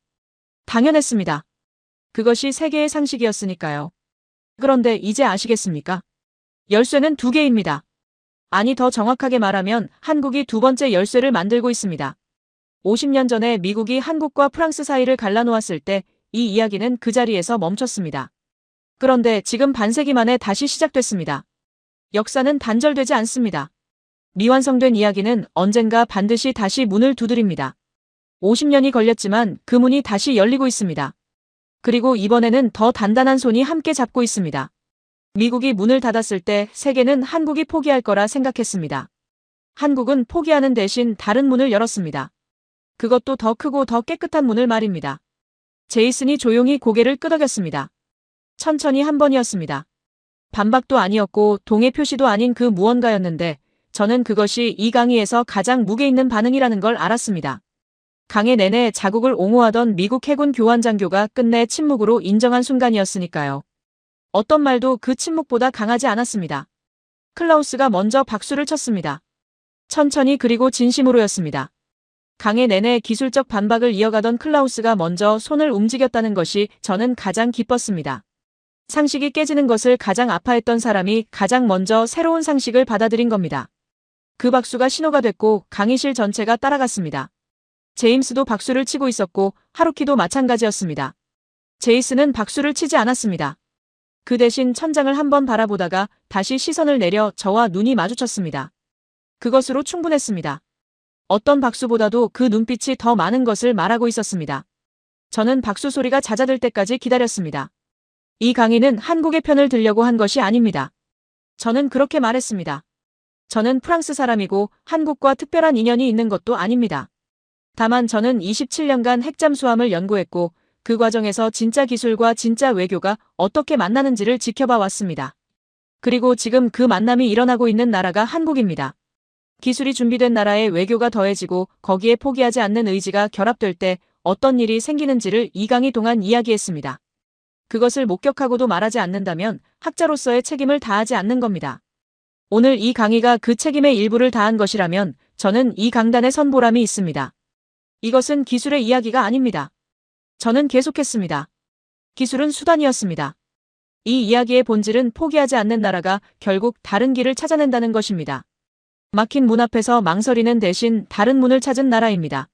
당연했습니다. 그것이 세계의 상식이었으니까요. 그런데 이제 아시겠습니까? 열쇠는 2개입니다. 아니, 더 정확하게 말하면 한국이 2번째 열쇠를 만들고 있습니다. 50년 전에 미국이 한국과 프랑스 사이를 갈라놓았을 때 이 이야기는 그 자리에서 멈췄습니다. 그런데 지금 반세기 만에 다시 시작됐습니다. 역사는 단절되지 않습니다. 미완성된 이야기는 언젠가 반드시 다시 문을 두드립니다. 50년이 걸렸지만 그 문이 다시 열리고 있습니다. 그리고 이번에는 더 단단한 손이 함께 잡고 있습니다. 미국이 문을 닫았을 때 세계는 한국이 포기할 거라 생각했습니다. 한국은 포기하는 대신 다른 문을 열었습니다. 그것도 더 크고 더 깨끗한 문을 말입니다. 제이슨이 조용히 고개를 끄덕였습니다. 천천히 한 번이었습니다. 반박도 아니었고 동의 표시도 아닌 그 무언가였는데 저는 그것이 이 강의에서 가장 무게 있는 반응이라는 걸 알았습니다. 강의 내내 자국을 옹호하던 미국 해군 교환 장교가 끝내 침묵으로 인정한 순간이었으니까요. 어떤 말도 그 침묵보다 강하지 않았습니다. 클라우스가 먼저 박수를 쳤습니다. 천천히 그리고 진심으로였습니다. 강의 내내 기술적 반박을 이어가던 클라우스가 먼저 손을 움직였다는 것이 저는 가장 기뻤습니다. 상식이 깨지는 것을 가장 아파했던 사람이 가장 먼저 새로운 상식을 받아들인 겁니다. 그 박수가 신호가 됐고 강의실 전체가 따라갔습니다. 제임스도 박수를 치고 있었고 하루키도 마찬가지였습니다. 제이슨은 박수를 치지 않았습니다. 그 대신 천장을 한번 바라보다가 다시 시선을 내려 저와 눈이 마주쳤습니다. 그것으로 충분했습니다. 어떤 박수보다도 그 눈빛이 더 많은 것을 말하고 있었습니다. 저는 박수 소리가 잦아들 때까지 기다렸습니다. 이 강의는 한국의 편을 들려고 한 것이 아닙니다. 저는 그렇게 말했습니다. 저는 프랑스 사람이고 한국과 특별한 인연이 있는 것도 아닙니다. 다만 저는 27년간 핵잠수함을 연구했고 그 과정에서 진짜 기술과 진짜 외교가 어떻게 만나는지를 지켜봐 왔습니다. 그리고 지금 그 만남이 일어나고 있는 나라가 한국입니다. 기술이 준비된 나라의 외교가 더해지고 거기에 포기하지 않는 의지가 결합될 때 어떤 일이 생기는지를 이 강의 동안 이야기했습니다. 그것을 목격하고도 말하지 않는다면 학자로서의 책임을 다하지 않는 겁니다. 오늘 이 강의가 그 책임의 일부를 다한 것이라면 저는 이 강단에 선 보람이 있습니다. 이것은 기술의 이야기가 아닙니다. 저는 계속했습니다. 기술은 수단이었습니다. 이 이야기의 본질은 포기하지 않는 나라가 결국 다른 길을 찾아낸다는 것입니다. 막힌 문 앞에서 망설이는 대신 다른 문을 찾은 나라입니다.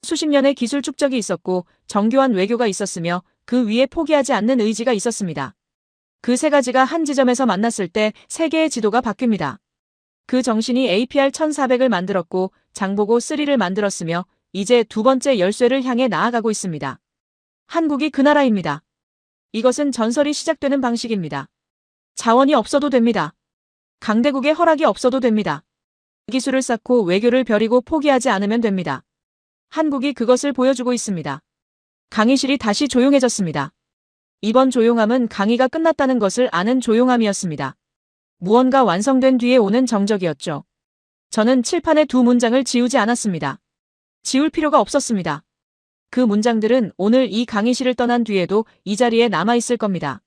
수십 년의 기술 축적이 있었고 정교한 외교가 있었으며 그 위에 포기하지 않는 의지가 있었습니다. 그 세 가지가 한 지점에서 만났을 때 세계의 지도가 바뀝니다. 그 정신이 APR-1400을 만들었고 장보고 3를 만들었으며 이제 2번째 열쇠를 향해 나아가고 있습니다. 한국이 그 나라입니다. 이것은 전설이 시작되는 방식입니다. 자원이 없어도 됩니다. 강대국의 허락이 없어도 됩니다. 기술을 쌓고 외교를 벼리고 포기하지 않으면 됩니다. 한국이 그것을 보여주고 있습니다. 강의실이 다시 조용해졌습니다. 이번 조용함은 강의가 끝났다는 것을 아는 조용함이었습니다. 무언가 완성된 뒤에 오는 정적이었죠. 저는 칠판에 2문장을 지우지 않았습니다. 지울 필요가 없었습니다. 그 문장들은 오늘 이 강의실을 떠난 뒤에도 이 자리에 남아있을 겁니다.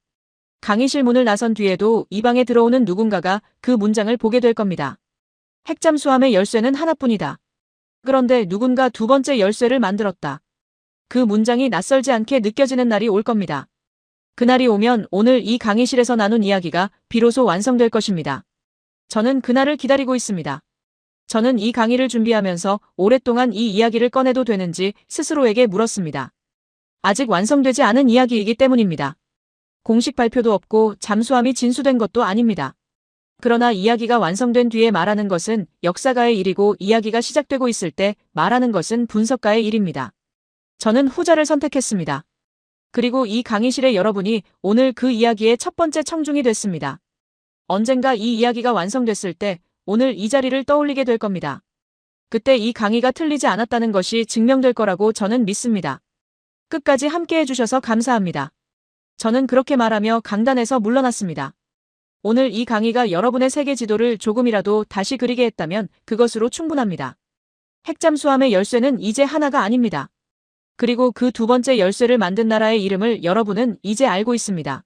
강의실 문을 나선 뒤에도 이 방에 들어오는 누군가가 그 문장을 보게 될 겁니다. 핵잠수함의 열쇠는 하나뿐이다. 그런데 누군가 2번째 열쇠를 만들었다. 그 문장이 낯설지 않게 느껴지는 날이 올 겁니다. 그날이 오면 오늘 이 강의실에서 나눈 이야기가 비로소 완성될 것입니다. 저는 그날을 기다리고 있습니다. 저는 이 강의를 준비하면서 오랫동안 이 이야기를 꺼내도 되는지 스스로에게 물었습니다. 아직 완성되지 않은 이야기이기 때문입니다. 공식 발표도 없고 잠수함이 진수된 것도 아닙니다. 그러나 이야기가 완성된 뒤에 말하는 것은 역사가의 일이고 이야기가 시작되고 있을 때 말하는 것은 분석가의 일입니다. 저는 후자를 선택했습니다. 그리고 이 강의실의 여러분이 오늘 그 이야기의 첫 번째 청중이 됐습니다. 언젠가 이 이야기가 완성됐을 때 오늘 이 자리를 떠올리게 될 겁니다. 그때 이 강의가 틀리지 않았다는 것이 증명될 거라고 저는 믿습니다. 끝까지 함께 해주셔서 감사합니다. 저는 그렇게 말하며 강단에서 물러났습니다. 오늘 이 강의가 여러분의 세계 지도를 조금이라도 다시 그리게 했다면 그것으로 충분합니다. 핵잠수함의 열쇠는 이제 하나가 아닙니다. 그리고 그 두 번째 열쇠를 만든 나라의 이름을 여러분은 이제 알고 있습니다.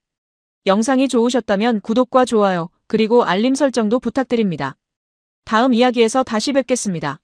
영상이 좋으셨다면 구독과 좋아요, 그리고 알림 설정도 부탁드립니다. 다음 이야기에서 다시 뵙겠습니다.